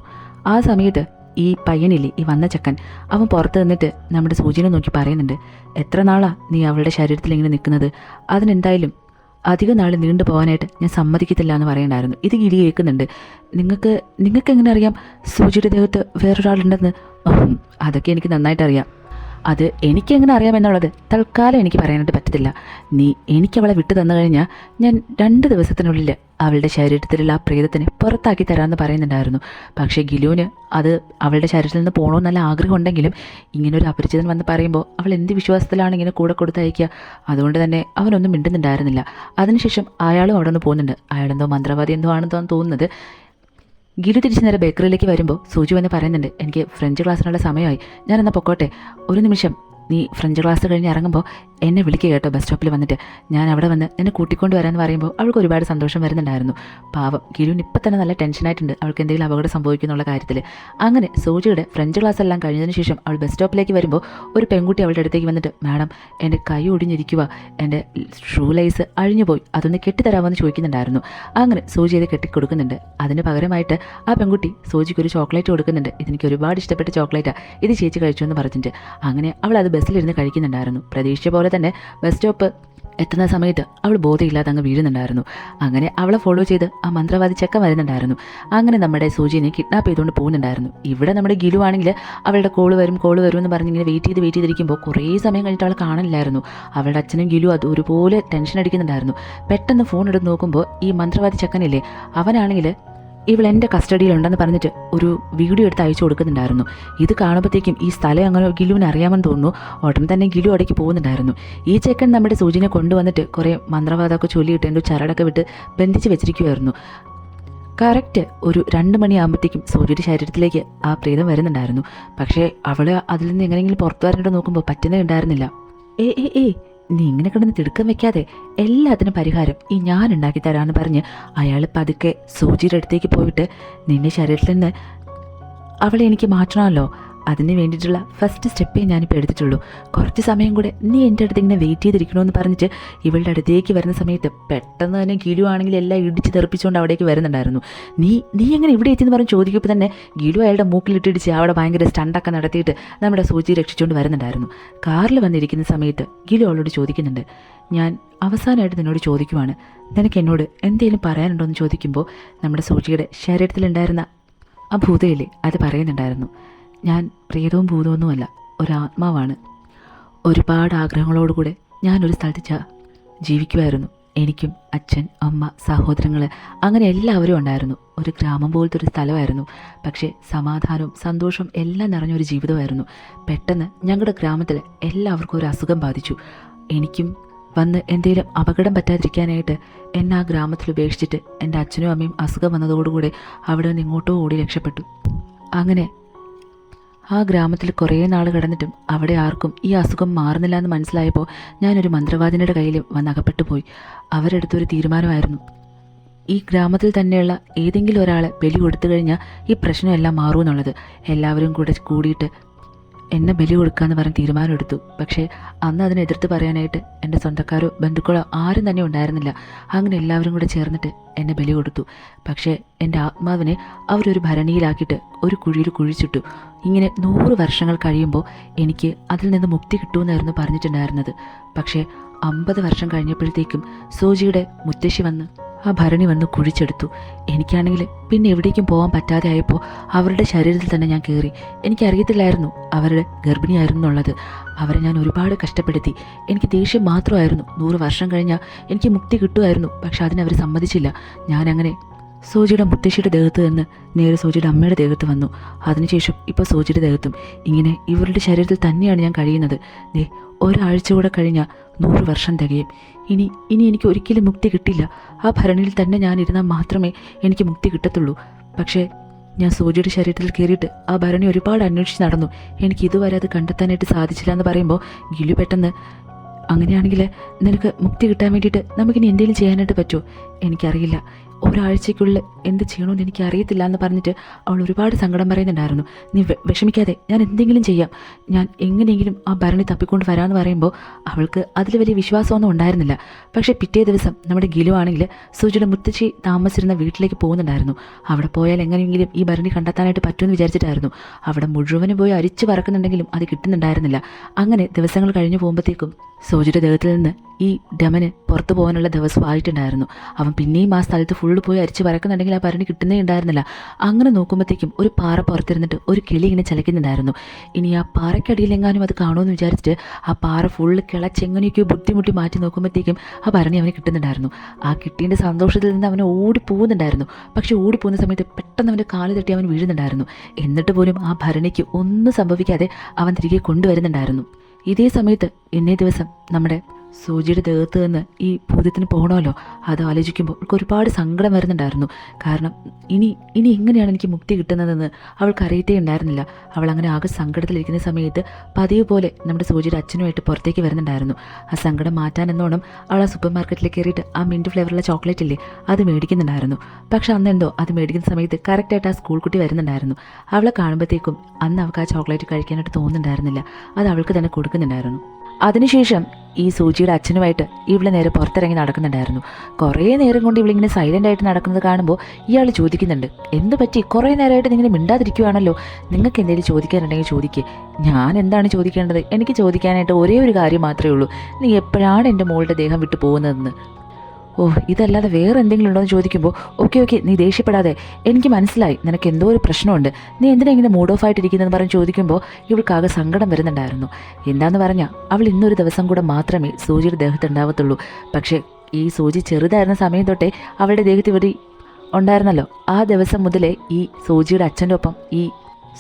Speaker 1: ആ സമയത്ത് ഈ പയ്യനില്ലേ, ഈ വന്ന ചെക്കൻ, അവൻ പുറത്ത് നിന്നിട്ട് നമ്മുടെ സൂചിനെ നോക്കി പറയുന്നുണ്ട്, എത്ര നാളാ നീ അവളുടെ ശരീരത്തിൽ ഇങ്ങനെ നിൽക്കുന്നത്, അതിനെന്തായാലും അധികം നാൾ നീണ്ടു പോകാനായിട്ട് ഞാൻ സമ്മതിക്കത്തില്ല എന്ന് പറയണ്ടായിരുന്നു. ഇത് ഗിരി കേൾക്കുന്നുണ്ട്. നിങ്ങൾക്ക് എങ്ങനെ അറിയാം സൂചിയുടെ ദേഹത്ത് വേറൊരാളുണ്ടെന്ന്? അതൊക്കെ എനിക്ക് നന്നായിട്ട് അറിയാം. അത് എനിക്കെങ്ങനെ അറിയാമെന്നുള്ളത് തൽക്കാലം എനിക്ക് പറയാനായിട്ട് പറ്റത്തില്ല. നീ എനിക്കവളെ വിട്ടു തന്നു കഴിഞ്ഞാൽ ഞാൻ 2 ദിവസത്തിനുള്ളിൽ അവളുടെ ശരീരത്തിലുള്ള ആ പ്രേതത്തിനെ പുറത്താക്കി തരാമെന്ന് പറയുന്നുണ്ടായിരുന്നു. പക്ഷേ ഗിലുവിന് അത് അവളുടെ ശരീരത്തിൽ നിന്ന് പോകണമെന്നല്ല ആഗ്രഹം ഉണ്ടെങ്കിലും ഇങ്ങനൊരു അപരിചിതൻ വന്ന് പറയുമ്പോൾ അവൾ എന്ത് വിശ്വാസത്തിലാണ് ഇങ്ങനെ കൂടെ കൊടുത്തയക്കുക. അതുകൊണ്ട് തന്നെ അവനൊന്നും മിണ്ടുന്നുണ്ടായിരുന്നില്ല. അതിനുശേഷം അയാളും അവിടെ നിന്ന് പോകുന്നുണ്ട്. അയാളെന്തോ മന്ത്രവാദി എന്തോ ആണെന്നോ തോന്നുന്നത്. ഗിലു തിരിച്ച് നേരെ ബേക്കറിയിലേക്ക് വരുമ്പോൾ സൂചി വന്ന് പറയുന്നുണ്ട്, എനിക്ക് ഫ്രഞ്ച് ക്ലാസ്സിനുള്ള സമയമായി, ഞാനെന്നാൽ പൊക്കോട്ടെ, ഒരു നിമിഷം നീ ഫ്രഞ്ച് ക്ലാസ് കഴിഞ്ഞ് ഇറങ്ങുമ്പോൾ എന്നെ വിളിക്കുക കേട്ടോ, ബസ് സ്റ്റോപ്പിൽ വന്നിട്ട് ഞാൻ അവിടെ വന്ന് എന്നെ കൂട്ടിക്കൊണ്ട് വരാമെന്ന് പറയുമ്പോൾ അവൾക്ക് ഒരുപാട് സന്തോഷം വരുന്നുണ്ടായിരുന്നു. പാവം ഗിലുവിന് ഇപ്പം തന്നെ നല്ല ടെൻഷനായിട്ടുണ്ട് അവൾക്ക് എന്തെങ്കിലും അപകടം സംഭവിക്കുന്നുള്ള കാര്യത്തിൽ. അങ്ങനെ സൂചിയുടെ ഫ്രഞ്ച് ക്ലാസ് എല്ലാം കഴിഞ്ഞതിന് ശേഷം അവൾ ബസ് സ്റ്റോപ്പിലേക്ക് വരുമ്പോൾ ഒരു പെൺകുട്ടി അവളുടെ അടുത്തേക്ക് വന്നിട്ട്, മാഡം എൻ്റെ കൈ ഒടിഞ്ഞിരിക്കുക, എൻ്റെ ഷൂ ലൈസ് അഴിഞ്ഞു പോയി, അതൊന്ന് കെട്ടിത്തരാമെന്ന് ചോദിക്കുന്നുണ്ടായിരുന്നു. അങ്ങനെ സൂചി അത് കെട്ടിക്കൊടുക്കുന്നുണ്ട്. അതിന് പകരമായിട്ട് ആ പെൺകുട്ടി സൂചിക്ക് ഒരു ചോക്ലേറ്റ് കൊടുക്കുന്നുണ്ട്. ഇതെനിക്ക് ഒരുപാട് ഇഷ്ടപ്പെട്ട ചോക്ലേറ്റാണ്, ഇത് ചേച്ചി കഴിച്ചു എന്ന് പറഞ്ഞിട്ട്. അങ്ങനെ അവൾ അത് ബസ്സിലിരുന്ന് കഴിക്കുന്നുണ്ടായിരുന്നു. പ്രതീക്ഷിച്ച പോലെ തന്നെ ബസ് സ്റ്റോപ്പ് എത്തുന്ന സമയത്ത് അവൾ ബോധമില്ലാതെ അങ്ങ് വീഴുന്നുണ്ടായിരുന്നു. അങ്ങനെ അവളെ ഫോളോ ചെയ്ത് ആ മന്ത്രവാദി ചെക്കൻ വരുന്നുണ്ടായിരുന്നു. അങ്ങനെ നമ്മുടെ സൂചിനെ കിഡ്നാപ്പ് ചെയ്തുകൊണ്ട് പോകുന്നുണ്ടായിരുന്നു. ഇവിടെ നമ്മുടെ ഗിലു ആണെങ്കിൽ അവളുടെ കോള് വരും എന്ന് പറഞ്ഞ് ഇങ്ങനെ വെയിറ്റ് ചെയ്തിരിക്കുമ്പോൾ കുറേ സമയം കഴിഞ്ഞിട്ട് അവൾ കാണില്ലായിരുന്നു. അവളുടെ അച്ഛനും ഗിലു അത് ഒരുപോലെ ടെൻഷൻ അടിക്കുന്നുണ്ടായിരുന്നു. പെട്ടെന്ന് ഫോൺ എടുത്ത് നോക്കുമ്പോൾ ഈ മന്ത്രവാദി ചെക്കനില്ലേ, അവനാണെങ്കിൽ ഇവൾ എൻ്റെ കസ്റ്റഡിയിലുണ്ടെന്ന് പറഞ്ഞിട്ട് ഒരു വീഡിയോ എടുത്ത് അയച്ചു കൊടുക്കുന്നുണ്ടായിരുന്നു. ഇത് കാണുമ്പോഴത്തേക്കും ഈ സ്ഥലം അങ്ങനെ ഗിലുവിന് അറിയാമെന്ന് തോന്നുന്നു. ഉടൻ തന്നെ ഗിലു അടയ്ക്ക് പോകുന്നുണ്ടായിരുന്നു. ഈ ചെക്കൻ നമ്മുടെ സൂചിനെ കൊണ്ടുവന്നിട്ട് കുറേ മന്ത്രവാദമൊക്കെ ചൊല്ലിയിട്ട് എൻ്റെ ചരടൊക്കെ വിട്ട് ബന്ധിച്ച് വെച്ചിരിക്കുമായിരുന്നു. കറക്റ്റ് ഒരു 2 മണിയാകുമ്പോഴത്തേക്കും സൂര്യയുടെ ശരീരത്തിലേക്ക് ആ പ്രേതം വരുന്നുണ്ടായിരുന്നു. പക്ഷേ അവൾ അതിൽ നിന്ന് എങ്ങനെയെങ്കിലും പുറത്തു വരാനായിട്ട് നോക്കുമ്പോൾ പറ്റുന്നേ ഉണ്ടായിരുന്നില്ല. നീ ഇങ്ങനെ കിടന്ന് തിടുക്കം വെക്കാതെ, എല്ലാത്തിനും പരിഹാരം ഈ ഞാൻ ഉണ്ടാക്കി തരാമെന്ന് പറഞ്ഞ് അയാൾ പതുക്കെ സൂചിയുടെ അടുത്തേക്ക് പോയിട്ട്, നിന്റെ ശരീരത്തിൽ നിന്ന് അവളെ എനിക്ക് മാറ്റണമല്ലോ, അതിന് വേണ്ടിയിട്ടുള്ള ഫസ്റ്റ് സ്റ്റെപ്പേ ഞാനിപ്പോൾ എടുത്തിട്ടുള്ളൂ. കുറച്ച് സമയം കൂടെ നീ എൻ്റെ അടുത്ത് ഇങ്ങനെ വെയിറ്റ് ചെയ്തിരിക്കണമെന്ന് പറഞ്ഞിട്ട് ഇവളുടെ അടുത്തേക്ക് വരുന്ന സമയത്ത് പെട്ടെന്ന് തന്നെ ഗിലു ആണെങ്കിൽ എല്ലാം ഇടിച്ച് തെറിപ്പിച്ചുകൊണ്ട് അവിടേക്ക് വരുന്നുണ്ടായിരുന്നു. നീ എങ്ങനെ ഇവിടെ എത്തിയെന്ന് പറഞ്ഞ് ചോദിക്കുമ്പോൾ തന്നെ ഗിലു അയാളുടെ മൂക്കിലിട്ടിടിച്ച് അവിടെ ഭയങ്കര സ്റ്റണ്ടൊക്കെ നടത്തിയിട്ട് നമ്മുടെ സൂചി രക്ഷിച്ചുകൊണ്ട് വരുന്നുണ്ടായിരുന്നു. കാറിൽ വന്നിരിക്കുന്ന സമയത്ത് ഗിലു അവളോട് ചോദിക്കുന്നുണ്ട്, ഞാൻ അവസാനമായിട്ട് നിന്നോട് ചോദിക്കുവാണ്, നിനക്ക് എന്നോട് എന്തെങ്കിലും പറയാനുണ്ടോ എന്ന് ചോദിക്കുമ്പോൾ നമ്മുടെ സൂചിയുടെ ശരീരത്തിലുണ്ടായിരുന്ന ആ ഭൂതയില്ലേ അത് പറയുന്നുണ്ടായിരുന്നു, ഞാൻ പ്രേതവും ഭൂതമൊന്നുമല്ല, ഒരാത്മാവാണ്. ഒരുപാട് ആഗ്രഹങ്ങളോടുകൂടെ ഞാനൊരു സ്ഥലത്ത് ജീവിക്കുമായിരുന്നു. എനിക്കും അച്ഛൻ, അമ്മ, സഹോദരങ്ങൾ അങ്ങനെ എല്ലാവരും ഉണ്ടായിരുന്നു. ഒരു ഗ്രാമം പോലത്തെ ഒരു സ്ഥലമായിരുന്നു. പക്ഷേ സമാധാനവും സന്തോഷവും എല്ലാം നിറഞ്ഞൊരു ജീവിതമായിരുന്നു. പെട്ടെന്ന് ഞങ്ങളുടെ ഗ്രാമത്തിൽ എല്ലാവർക്കും ഒരു അസുഖം ബാധിച്ചു. എനിക്കും വന്ന് എന്തെങ്കിലും അപകടം പറ്റാതിരിക്കാനായിട്ട് എന്നെ ആ ഗ്രാമത്തിൽ ഉപേക്ഷിച്ചിട്ട് എൻ്റെ അച്ഛനും അമ്മയും അസുഖം വന്നതോടുകൂടി അവിടെ നിന്ന് ഇങ്ങോട്ടോ ഓടി രക്ഷപ്പെട്ടു. അങ്ങനെ ആ ഗ്രാമത്തിൽ കുറേ നാൾ കിടന്നിട്ടും അവിടെ ആർക്കും ഈ അസുഖം മാറുന്നില്ല എന്ന് മനസ്സിലായപ്പോൾ ഞാനൊരു മന്ത്രവാദിനിയുടെ കയ്യിൽ വന്ന് അകപ്പെട്ടു പോയി. അവരെടുത്തൊരു തീരുമാനമായിരുന്നു, ഈ ഗ്രാമത്തിൽ തന്നെയുള്ള ഏതെങ്കിലും ഒരാളെ ബലി കൊടുത്തു കഴിഞ്ഞാൽ ഈ പ്രശ്നമെല്ലാം മാറുമെന്നുള്ളത്. എല്ലാവരും കൂടിയിട്ട് എന്നെ ബലി കൊടുക്കാമെന്ന് പറഞ്ഞ് തീരുമാനമെടുത്തു. പക്ഷേ അന്ന് അതിനെ എതിർത്ത് പറയാനായിട്ട് എൻ്റെ സ്വന്തക്കാരോ ബന്ധുക്കളോ ആരും തന്നെ ഉണ്ടായിരുന്നില്ല. അങ്ങനെ എല്ലാവരും കൂടെ ചേർന്നിട്ട് എന്നെ ബലി കൊടുത്തു. പക്ഷേ എൻ്റെ ആത്മാവിനെ അവരൊരു ഭരണിയിലാക്കിയിട്ട് ഒരു കുഴിയിൽ കുഴിച്ചിട്ടു. ഇങ്ങനെ 100 വർഷങ്ങൾ കഴിയുമ്പോൾ എനിക്ക് അതിൽ നിന്ന് മുക്തി കിട്ടുമെന്നായിരുന്നു പറഞ്ഞിട്ടുണ്ടായിരുന്നത്. പക്ഷേ 50 വർഷം കഴിഞ്ഞപ്പോഴത്തേക്കും സൂചിയുടെ മുത്തശ്ശി വന്ന് ആ ഭരണി വന്ന് കുഴിച്ചെടുത്തു. എനിക്കാണെങ്കിൽ പിന്നെ എവിടേക്കും പോകാൻ പറ്റാതെ ആയപ്പോൾ അവരുടെ ശരീരത്തിൽ തന്നെ ഞാൻ കയറി. എനിക്കറിയത്തില്ലായിരുന്നു അവരുടെ ഗർഭിണിയായിരുന്നു എന്നുള്ളത്. അവരെ ഞാൻ ഒരുപാട് കഷ്ടപ്പെടുത്തി. എനിക്ക് ദേഷ്യം മാത്രമായിരുന്നു. 100 വർഷം കഴിഞ്ഞാൽ എനിക്ക് മുക്തി കിട്ടുമായിരുന്നു. പക്ഷെ അതിനവർ സമ്മതിച്ചില്ല. ഞാനങ്ങനെ സൂചിയുടെ മുത്തശ്ശിയുടെ ദേഹത്ത് നിന്ന് നേരെ സൂചിയുടെ അമ്മയുടെ ദേഹത്ത് വന്നു. അതിനുശേഷം ഇപ്പോൾ സൂചിയുടെ ദേഹത്തും ഇങ്ങനെ ഇവരുടെ ശരീരത്തിൽ തന്നെയാണ് ഞാൻ കഴിയുന്നത്. ഒരാഴ്ച കൂടെ കഴിഞ്ഞാൽ 100 വർഷം തികയും. ഇനി എനിക്ക് ഒരിക്കലും മുക്തി കിട്ടില്ല. ആ ഭരണിയിൽ തന്നെ ഞാൻ ഇരുന്നാൽ മാത്രമേ എനിക്ക് മുക്തി കിട്ടത്തുള്ളൂ. പക്ഷേ ഞാൻ സൂചിയുടെ ശരീരത്തിൽ കയറിയിട്ട് ആ ഭരണി ഒരുപാട് അന്വേഷിച്ച് നടന്നു. എനിക്ക് ഇതുവരെ അത് കണ്ടെത്താനായിട്ട് സാധിച്ചില്ല എന്ന് പറയുമ്പോൾ ഗിലു പെട്ടെന്ന്, അങ്ങനെയാണെങ്കിൽ നിനക്ക് മുക്തി കിട്ടാൻ വേണ്ടിയിട്ട് നമുക്കിനി എന്തെങ്കിലും ചെയ്യാനായിട്ട് പറ്റുമോ? എനിക്കറിയില്ല. ഒരാഴ്ചയ്ക്കുള്ളിൽ എന്ത് ചെയ്യണമെന്ന് എനിക്ക് അറിയത്തില്ല എന്ന് പറഞ്ഞിട്ട് അവൾ ഒരുപാട് സങ്കടം പറയുന്നുണ്ടായിരുന്നു. നീ വിഷമിക്കാതെ, ഞാൻ എന്തെങ്കിലും ചെയ്യാം, ഞാൻ എങ്ങനെയെങ്കിലും ആ ഭരണി തപ്പിക്കൊണ്ട് വരാമെന്ന് പറയുമ്പോൾ അവൾക്ക് അതിൽ വലിയ വിശ്വാസമൊന്നും ഉണ്ടായിരുന്നില്ല. പക്ഷേ പിറ്റേ ദിവസം നമ്മുടെ ഗിലു ആണെങ്കിൽ സൂചിയുടെ മുത്തശ്ശി താമസിച്ചിരുന്ന വീട്ടിലേക്ക് പോകുന്നുണ്ടായിരുന്നു. അവിടെ പോയാൽ എങ്ങനെയെങ്കിലും ഈ ഭരണി കണ്ടെത്താനായിട്ട് പറ്റുമെന്ന് വിചാരിച്ചിട്ടായിരുന്നു. അവിടെ മുഴുവനും പോയി അരിച്ചു പറക്കുന്നുണ്ടെങ്കിലും അത് കിട്ടുന്നുണ്ടായിരുന്നില്ല. അങ്ങനെ ദിവസങ്ങൾ കഴിഞ്ഞു പോകുമ്പോഴത്തേക്കും സൂചിയുടെ ദേഹത്തിൽ നിന്ന് ഈ ഡമന് പുറത്തു പോകാനുള്ള ദിവസമായിട്ടുണ്ടായിരുന്നു. അവൻ പിന്നെയും ആ സ്ഥലത്ത് ഫുള്ള് പോയി അരിച്ച് പറക്കുന്നുണ്ടെങ്കിൽ ആ ഭരണി കിട്ടുന്നേ ഉണ്ടായിരുന്നില്ല. അങ്ങനെ നോക്കുമ്പോഴത്തേക്കും ഒരു പാറ പുറത്തിരുന്നിട്ട് ഒരു കിളി ഇങ്ങനെ ചലിക്കുന്നുണ്ടായിരുന്നു. ഇനി ആ പാറയ്ക്കടിയിലെങ്ങാനും അത് കാണുമെന്ന് വിചാരിച്ചിട്ട് ആ പാറ ഫുള്ള് കിളച്ചെങ്ങനെയൊക്കെയോ ബുദ്ധിമുട്ടി മാറ്റി നോക്കുമ്പോഴത്തേക്കും ആ ഭരണി അവന് കിട്ടുന്നുണ്ടായിരുന്നു. ആ കിട്ടിയതിൻ്റെ സന്തോഷത്തിൽ നിന്ന് അവന് ഓടിപ്പോകുന്നുണ്ടായിരുന്നു. പക്ഷെ ഓടിപ്പോകുന്ന സമയത്ത് പെട്ടെന്ന് അവൻ്റെ കാല് തട്ടി അവൻ വീഴുന്നുണ്ടായിരുന്നു. എന്നിട്ട് പോലും ആ ഭരണിക്ക് ഒന്നും സംഭവിക്കാതെ അവൻ തിരികെ കൊണ്ടുവരുന്നുണ്ടായിരുന്നു. ഇതേ സമയത്ത് ഇന്നേ ദിവസം നമ്മുടെ സൂചിയുടെ ദേഹത്ത് നിന്ന് ഈ ഭൂതത്തിന് പോകണമല്ലോ, അത് ആലോചിക്കുമ്പോൾ അവൾക്ക് ഒരുപാട് സങ്കടം വരുന്നുണ്ടായിരുന്നു. കാരണം ഇനി എങ്ങനെയാണ് എനിക്ക് മുക്തി കിട്ടുന്നതെന്ന് അവൾക്ക് അറിയത്തേ ഉണ്ടായിരുന്നില്ല. അവൾ അങ്ങനെ ആകെ സങ്കടത്തിലിരിക്കുന്ന സമയത്ത് പതിവ് പോലെ നമ്മുടെ സൂചിയുടെ അച്ഛനുമായിട്ട് പുറത്തേക്ക് വരുന്നുണ്ടായിരുന്നു. ആ സങ്കടം മാറ്റാനെന്നോണം അവൾ ആ സൂപ്പർ മാർക്കറ്റിൽ കയറിയിട്ട് ആ മിൻറ്റ് ഫ്ലേവറുള്ള ചോക്ലേറ്റ് ഇല്ലേ അത് മേടിക്കുന്നുണ്ടായിരുന്നു. പക്ഷെ അന്നെന്തോ അത് മേടിക്കുന്ന സമയത്ത് കറക്റ്റായിട്ട് ആ സ്കൂൾ കുട്ടി വരുന്നുണ്ടായിരുന്നു. അവളെ കാണുമ്പോഴത്തേക്കും അന്ന് അവൾക്ക് ആ ചോക്ലേറ്റ് കഴിക്കാനായിട്ട് തോന്നുന്നുണ്ടായിരുന്നില്ല. അത് അവൾക്ക് തന്നെ കൊടുക്കുന്നുണ്ടായിരുന്നു. അതിനുശേഷം ഈ സൂചിയുടെ അച്ഛനുമായിട്ട് ഇവളെ നേരെ പുറത്തിറങ്ങി നടക്കുന്നുണ്ടായിരുന്നു. കുറേ നേരം കൊണ്ട് ഇവളിങ്ങനെ സൈലൻ്റ് ആയിട്ട് നടക്കുന്നത് കാണുമ്പോൾ ഇയാൾ ചോദിക്കുന്നുണ്ട്, എന്ത് പറ്റി, കുറേ നേരമായിട്ട് നിങ്ങൾ മിണ്ടാതിരിക്കുവാണല്ലോ, നിങ്ങൾക്ക് എന്തെങ്കിലും ചോദിക്കാനുണ്ടെങ്കിൽ ചോദിക്കുക. ഞാൻ എന്താണ് ചോദിക്കേണ്ടത്, എനിക്ക് ചോദിക്കാനായിട്ട് ഒരേ ഒരു കാര്യം മാത്രമേ ഉള്ളൂ, നീ എപ്പോഴാണ് എൻ്റെ മോളുടെ ദേഹം വിട്ടു പോകുന്നതെന്ന്. ഓ, ഇതല്ലാതെ വേറെ എന്തെങ്കിലും ഉണ്ടോ എന്ന് ചോദിക്കുമ്പോൾ ഓക്കെ നീ ദേഷ്യപ്പെടാതെ, എനിക്ക് മനസ്സിലായി നിനക്ക് എന്തോ ഒരു പ്രശ്നമുണ്ട്, നീ എന്തിനാ ഇങ്ങനെ മൂഡ് ഓഫ് ആയിട്ടിരിക്കുന്നതെന്ന് പറഞ്ഞ് ചോദിക്കുമ്പോൾ ഇവൾക്കാകെ സങ്കടം വരുന്നുണ്ടായിരുന്നു. എന്താന്ന് പറഞ്ഞാൽ അവൾ ഇന്നൊരു ദിവസം കൂടെ മാത്രമേ സൂചിയുടെ ദേഹത്ത് ഉണ്ടാവത്തുള്ളൂ. പക്ഷേ ഈ സൂചി ചെറുതായിരുന്ന സമയം തൊട്ടേ അവളുടെ ദേഹത്ത് ഇവർ ഉണ്ടായിരുന്നല്ലോ. ആ ദിവസം മുതലേ ഈ സൂചിയുടെ അച്ഛൻ്റെ ഒപ്പം ഈ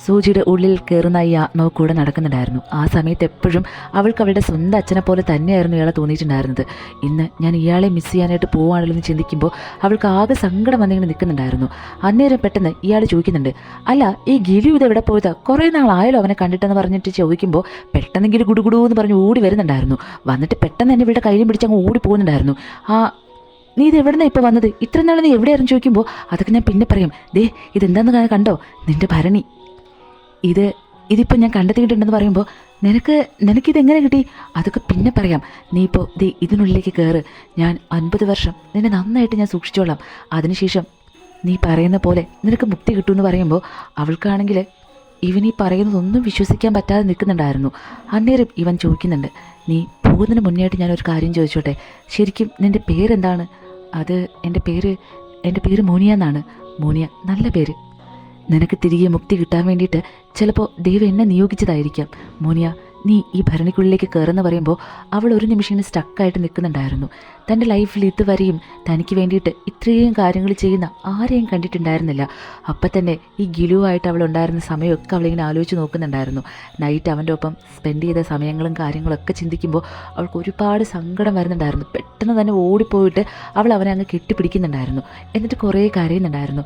Speaker 1: സൂചിയുടെ ഉള്ളിൽ കയറുന്ന ഈ ആത്മാവ് കൂടെ നടക്കുന്നുണ്ടായിരുന്നു. ആ സമയത്ത് എപ്പോഴും അവൾക്ക് അവളുടെ സ്വന്തം അച്ഛനെ പോലെ തന്നെയായിരുന്നു ഇയാളെ തോന്നിയിട്ടുണ്ടായിരുന്നത്. ഇന്ന് ഞാൻ ഇയാളെ മിസ് ചെയ്യാനായിട്ട് പോവുകയാണല്ലോ എന്ന് ചിന്തിക്കുമ്പോൾ അവൾക്ക് ആകെ സങ്കടം വന്നിങ്ങനെ നിൽക്കുന്നുണ്ടായിരുന്നു. അന്നേരം പെട്ടെന്ന് ഇയാൾ ചോദിക്കുന്നുണ്ട്, അല്ല ഈ ഗിലു ഇത് എവിടെ പോയതാ, കുറേ നാളായാലോ അവനെ കണ്ടിട്ടെന്ന് പറഞ്ഞിട്ട് ചോദിക്കുമ്പോൾ പെട്ടെന്ന് ഗിലു ഗുഡുഗുഡു എന്ന് പറഞ്ഞ് ഓടി വരുന്നുണ്ടായിരുന്നു. വന്നിട്ട് പെട്ടെന്ന് തന്നെ ഇവളുടെ കയ്യിലും പിടിച്ച് അങ്ങ് ഓടി പോകുന്നുണ്ടായിരുന്നു. നീ ഇത് എവിടെ നിന്നാണ് ഇപ്പോൾ വന്നത്, ഇത്ര നാൾ നീ എവിടെയായിരുന്നു ചോദിക്കുമ്പോൾ അതൊക്കെ ഞാൻ പിന്നെ പറയാം, ദേ ഇതെന്താന്ന് കണ്ടോ, നിൻ്റെ ഭരണി, ഇതിപ്പോൾ ഞാൻ കണ്ടെത്തിയിട്ടുണ്ടെന്ന് പറയുമ്പോൾ നിനക്കിതെങ്ങനെ കിട്ടി, അതൊക്കെ പിന്നെ പറയാം, നീ ഇപ്പോൾ ഇതിനുള്ളിലേക്ക് കയറ്, ഞാൻ 50 വർഷം നിന്നെ നന്നായിട്ട് ഞാൻ സൂക്ഷിച്ചോളാം, അതിനുശേഷം നീ പറയുന്ന പോലെ നിനക്ക് മുക്തി കിട്ടുമെന്ന് പറയുമ്പോൾ അവൾക്കാണെങ്കിൽ ഇവൻ ഈ പറയുന്നതൊന്നും വിശ്വസിക്കാൻ പറ്റാതെ നിൽക്കുന്നുണ്ടായിരുന്നു. അന്നേരം ഇവൻ ചോദിക്കുന്നുണ്ട്, നീ പോകുന്നതിന് മുന്നേ ആയിട്ട് ഞാനൊരു കാര്യം ചോദിച്ചോട്ടെ, ശരിക്കും നിൻ്റെ പേരെന്താണ്? അത് എൻ്റെ പേര് മോനിയ എന്നാണ്. മോനിയ, നല്ല പേര്. നിനക്ക് തിരികെ മുക്തി കിട്ടാൻ വേണ്ടിയിട്ട് ചിലപ്പോൾ ദൈവം എന്നെ നിയോഗിച്ചതായിരിക്കാം. മോനിയ, നീ ഈ ഭരണിക്കുള്ളിലേക്ക് കയറുന്ന പറയുമ്പോൾ അവൾ ഒരു നിമിഷം ഇങ്ങനെ സ്റ്റക്കായിട്ട് നിൽക്കുന്നുണ്ടായിരുന്നു. തൻ്റെ ലൈഫിൽ ഇതുവരെയും തനിക്ക് വേണ്ടിയിട്ട് ഇത്രയും കാര്യങ്ങൾ ചെയ്യുന്ന ആരെയും കണ്ടിട്ടുണ്ടായിരുന്നില്ല. അപ്പം തന്നെ ഈ ഗിലുവായിട്ട് അവൾ ഉണ്ടായിരുന്ന സമയമൊക്കെ അവളിങ്ങനെ ആലോചിച്ച് നോക്കുന്നുണ്ടായിരുന്നു. നൈറ്റ് അവൻ്റെ ഒപ്പം സ്പെൻഡ് ചെയ്ത സമയങ്ങളും കാര്യങ്ങളൊക്കെ ചിന്തിക്കുമ്പോൾ അവൾക്ക് ഒരുപാട് സങ്കടം വരുന്നുണ്ടായിരുന്നു. പെട്ടെന്ന് തന്നെ ഓടിപ്പോയിട്ട് അവൾ അവനെ അങ്ങ് കെട്ടിപ്പിടിക്കുന്നുണ്ടായിരുന്നു. എന്നിട്ട് കുറേ കരയുന്നുണ്ടായിരുന്നു.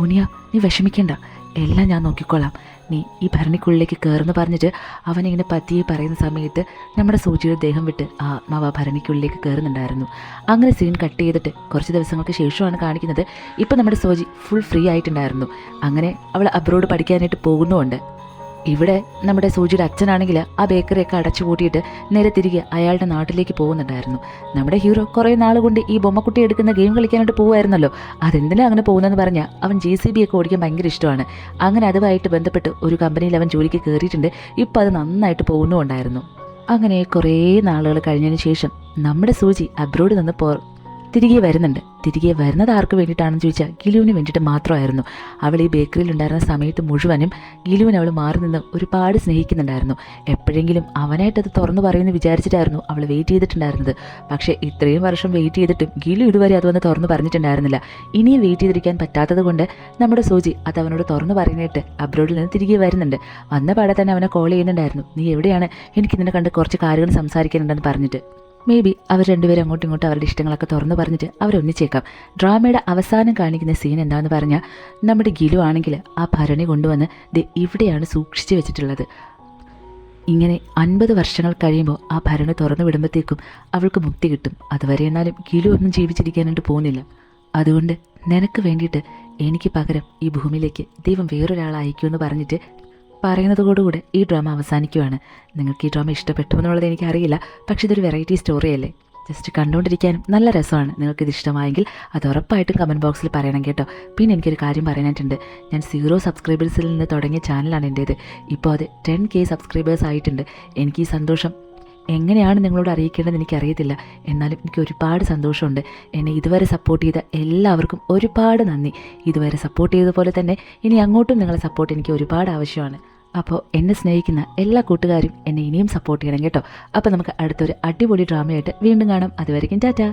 Speaker 1: മുനിയ, നീ വിഷമിക്കേണ്ട, എല്ലാം ഞാൻ നോക്കിക്കോളാം, നീ ഈ ഭരണിക്കുള്ളിലേക്ക് കയറുന്നു പറഞ്ഞിട്ട് അവനിങ്ങനെ പതിയെ പറയുന്ന സമയത്ത് നമ്മുടെ സൂചിയുടെ ദേഹം വിട്ട് ആ ആത്മാവ് ആ ഭരണിക്കുള്ളിലേക്ക് കയറുന്നുണ്ടായിരുന്നു. അങ്ങനെ സീൻ കട്ട് ചെയ്തിട്ട് കുറച്ച് ദിവസങ്ങൾക്ക് ശേഷമാണ് കാണിക്കുന്നത്. ഇപ്പം നമ്മുടെ സൂചി ഫുൾ ഫ്രീ ആയിട്ടുണ്ടായിരുന്നു. അങ്ങനെ അവൾ അബ്രോഡ് പഠിക്കാനായിട്ട് പോകുന്നുമുണ്ട്. ഇവിടെ നമ്മുടെ സൂചിയുടെ അച്ഛനാണെങ്കിൽ ആ ബേക്കറിയൊക്കെ അടച്ചു പൂട്ടിയിട്ട് നേരെ തിരികെ അയാളുടെ നാട്ടിലേക്ക് പോകുന്നുണ്ടായിരുന്നു. നമ്മുടെ ഹീറോ കുറേ നാൾ കൊണ്ട് ഈ ബൊമ്മക്കുട്ടി എടുക്കുന്ന ഗെയിം കളിക്കാനായിട്ട് പോകുമായിരുന്നല്ലോ. അതെന്തിനാണ് അങ്ങനെ പോകുന്നതെന്ന് പറഞ്ഞാൽ അവൻ JCB ഒക്കെ ഓടിക്കാൻ ഭയങ്കര ഇഷ്ടമാണ്. അങ്ങനെ അതുമായിട്ട് ബന്ധപ്പെട്ട് ഒരു കമ്പനിയിൽ അവൻ ജോലിക്ക് കയറിയിട്ടുണ്ട്. ഇപ്പം അത് നന്നായിട്ട് പോകുന്നുണ്ടായിരുന്നു. അങ്ങനെ കുറേ നാളുകൾ കഴിഞ്ഞതിന് ശേഷം നമ്മുടെ സൂചി അബ്രോഡ് നിന്ന് തിരികെ വരുന്നുണ്ട്. തിരികെ വരുന്നത് ആർക്ക് വേണ്ടിയിട്ടാണെന്ന് ചോദിച്ചാൽ ഗിലുവിന് വേണ്ടിയിട്ട് മാത്രമായിരുന്നു. അവൾ ഈ ബേക്കറിയിൽ ഉണ്ടായിരുന്ന സമയത്ത് മുഴുവനും ഗിലുവിനെ അവൾ മാറി നിന്ന് ഒരുപാട് സ്നേഹിക്കുന്നുണ്ടായിരുന്നു. എപ്പോഴെങ്കിലും അവനായിട്ടത് തുറന്നു പറയുമെന്ന് വിചാരിച്ചിട്ടായിരുന്നു അവൾ വെയിറ്റ് ചെയ്തിട്ടുണ്ടായിരുന്നത്. പക്ഷേ ഇത്രയും വർഷം വെയിറ്റ് ചെയ്തിട്ടും ഗിലു ഇതുവരെ അതൊന്ന് തുറന്നു പറഞ്ഞിട്ടുണ്ടായിരുന്നില്ല. ഇനിയും വെയിറ്റ് ചെയ്തിരിക്കാൻ പറ്റാത്തത് കൊണ്ട് നമ്മുടെ സൂചി അത് അവനോട് തുറന്നു പറയുന്നതായിട്ട് അബ്രോഡിൽ നിന്ന് തിരികെ വരുന്നുണ്ട്. വന്ന പാടെ തന്നെ അവനെ കോൾ ചെയ്യുന്നുണ്ടായിരുന്നു, നീ എവിടെയാണ്, എനിക്ക് നിന്നെ കണ്ട് കുറച്ച് കാര്യങ്ങൾ സംസാരിക്കാനുണ്ടെന്ന് പറഞ്ഞിട്ട്. മേ ബി അവർ രണ്ടുപേരും അങ്ങോട്ടും ഇങ്ങോട്ടും അവരുടെ ഇഷ്ടങ്ങളൊക്കെ തുറന്നു പറഞ്ഞിട്ട് അവരൊന്നിച്ചേക്കാം. ഡ്രാമയുടെ അവസാനം കാണിക്കുന്ന സീൻ എന്താണെന്ന് പറഞ്ഞാൽ നമ്മുടെ ഗിലു ആണെങ്കിൽ ആ ഭരണി കൊണ്ടുവന്ന് ഇവിടെയാണ് സൂക്ഷിച്ചു വെച്ചിട്ടുള്ളത്. ഇങ്ങനെ 50 വർഷങ്ങൾ കഴിയുമ്പോൾ ആ ഭരണി തുറന്നു വിടുമ്പോഴത്തേക്കും അവൾക്ക് മുക്തി കിട്ടും. അതുവരെ എന്നാലും ഗിലു ഒന്നും ജീവിച്ചിരിക്കാനായിട്ട് പോകുന്നില്ല. അതുകൊണ്ട് നിനക്ക് വേണ്ടിയിട്ട് എനിക്ക് പകരം ഈ ഭൂമിയിലേക്ക് ദൈവം വേറൊരാളെ അയക്കുമെന്ന് പറഞ്ഞിട്ട് പറയുന്നതോടുകൂടെ ഈ ഡ്രാമ അവസാനിക്കുവാണ്. നിങ്ങൾക്ക് ഈ ഡ്രാമ ഇഷ്ടപ്പെട്ടു എന്നുള്ളത് എനിക്കറിയില്ല, പക്ഷേ ഇതൊരു വെറൈറ്റി സ്റ്റോറിയല്ലേ, ജസ്റ്റ് കണ്ടുകൊണ്ടിരിക്കാനും നല്ല രസമാണ്. നിങ്ങൾക്കിത് ഇഷ്ടമായെങ്കിൽ അത് ഉറപ്പായിട്ടും കമൻറ്റ് ബോക്സിൽ പറയണം കേട്ടോ. പിന്നെ എനിക്കൊരു കാര്യം പറയാനായിട്ടുണ്ട്. ഞാൻ 0 സബ്സ്ക്രൈബേഴ്സിൽ നിന്ന് തുടങ്ങിയ ചാനലാണ് എൻ്റേത്. ഇപ്പോൾ അത് 10K സബ്സ്ക്രൈബേഴ്സ് ആയിട്ടുണ്ട്. എനിക്ക് ഈ സന്തോഷം എങ്ങനെയാണ് നിങ്ങളോട് അറിയിക്കേണ്ടതെന്ന് എനിക്കറിയത്തില്ല. എന്നാലും എനിക്ക് ഒരുപാട് സന്തോഷമുണ്ട്. എന്നെ ഇതുവരെ സപ്പോർട്ട് ചെയ്ത എല്ലാവർക്കും ഒരുപാട് നന്ദി. ഇതുവരെ സപ്പോർട്ട് ചെയ്തതുപോലെ തന്നെ ഇനി അങ്ങോട്ടും നിങ്ങളെ സപ്പോർട്ട് എനിക്ക് ഒരുപാട് ആവശ്യമാണ്. അപ്പോൾ എന്നെ സ്നേഹിക്കുന്ന എല്ലാ കൂട്ടുകാരും എന്നെ ഇനിയും സപ്പോർട്ട് ചെയ്യണം കേട്ടോ. അപ്പോൾ നമുക്ക് അടുത്തൊരു അടിപൊളി ഡ്രാമയായിട്ട് വീണ്ടും കാണാം. അതുവരെയും ടാറ്റാ.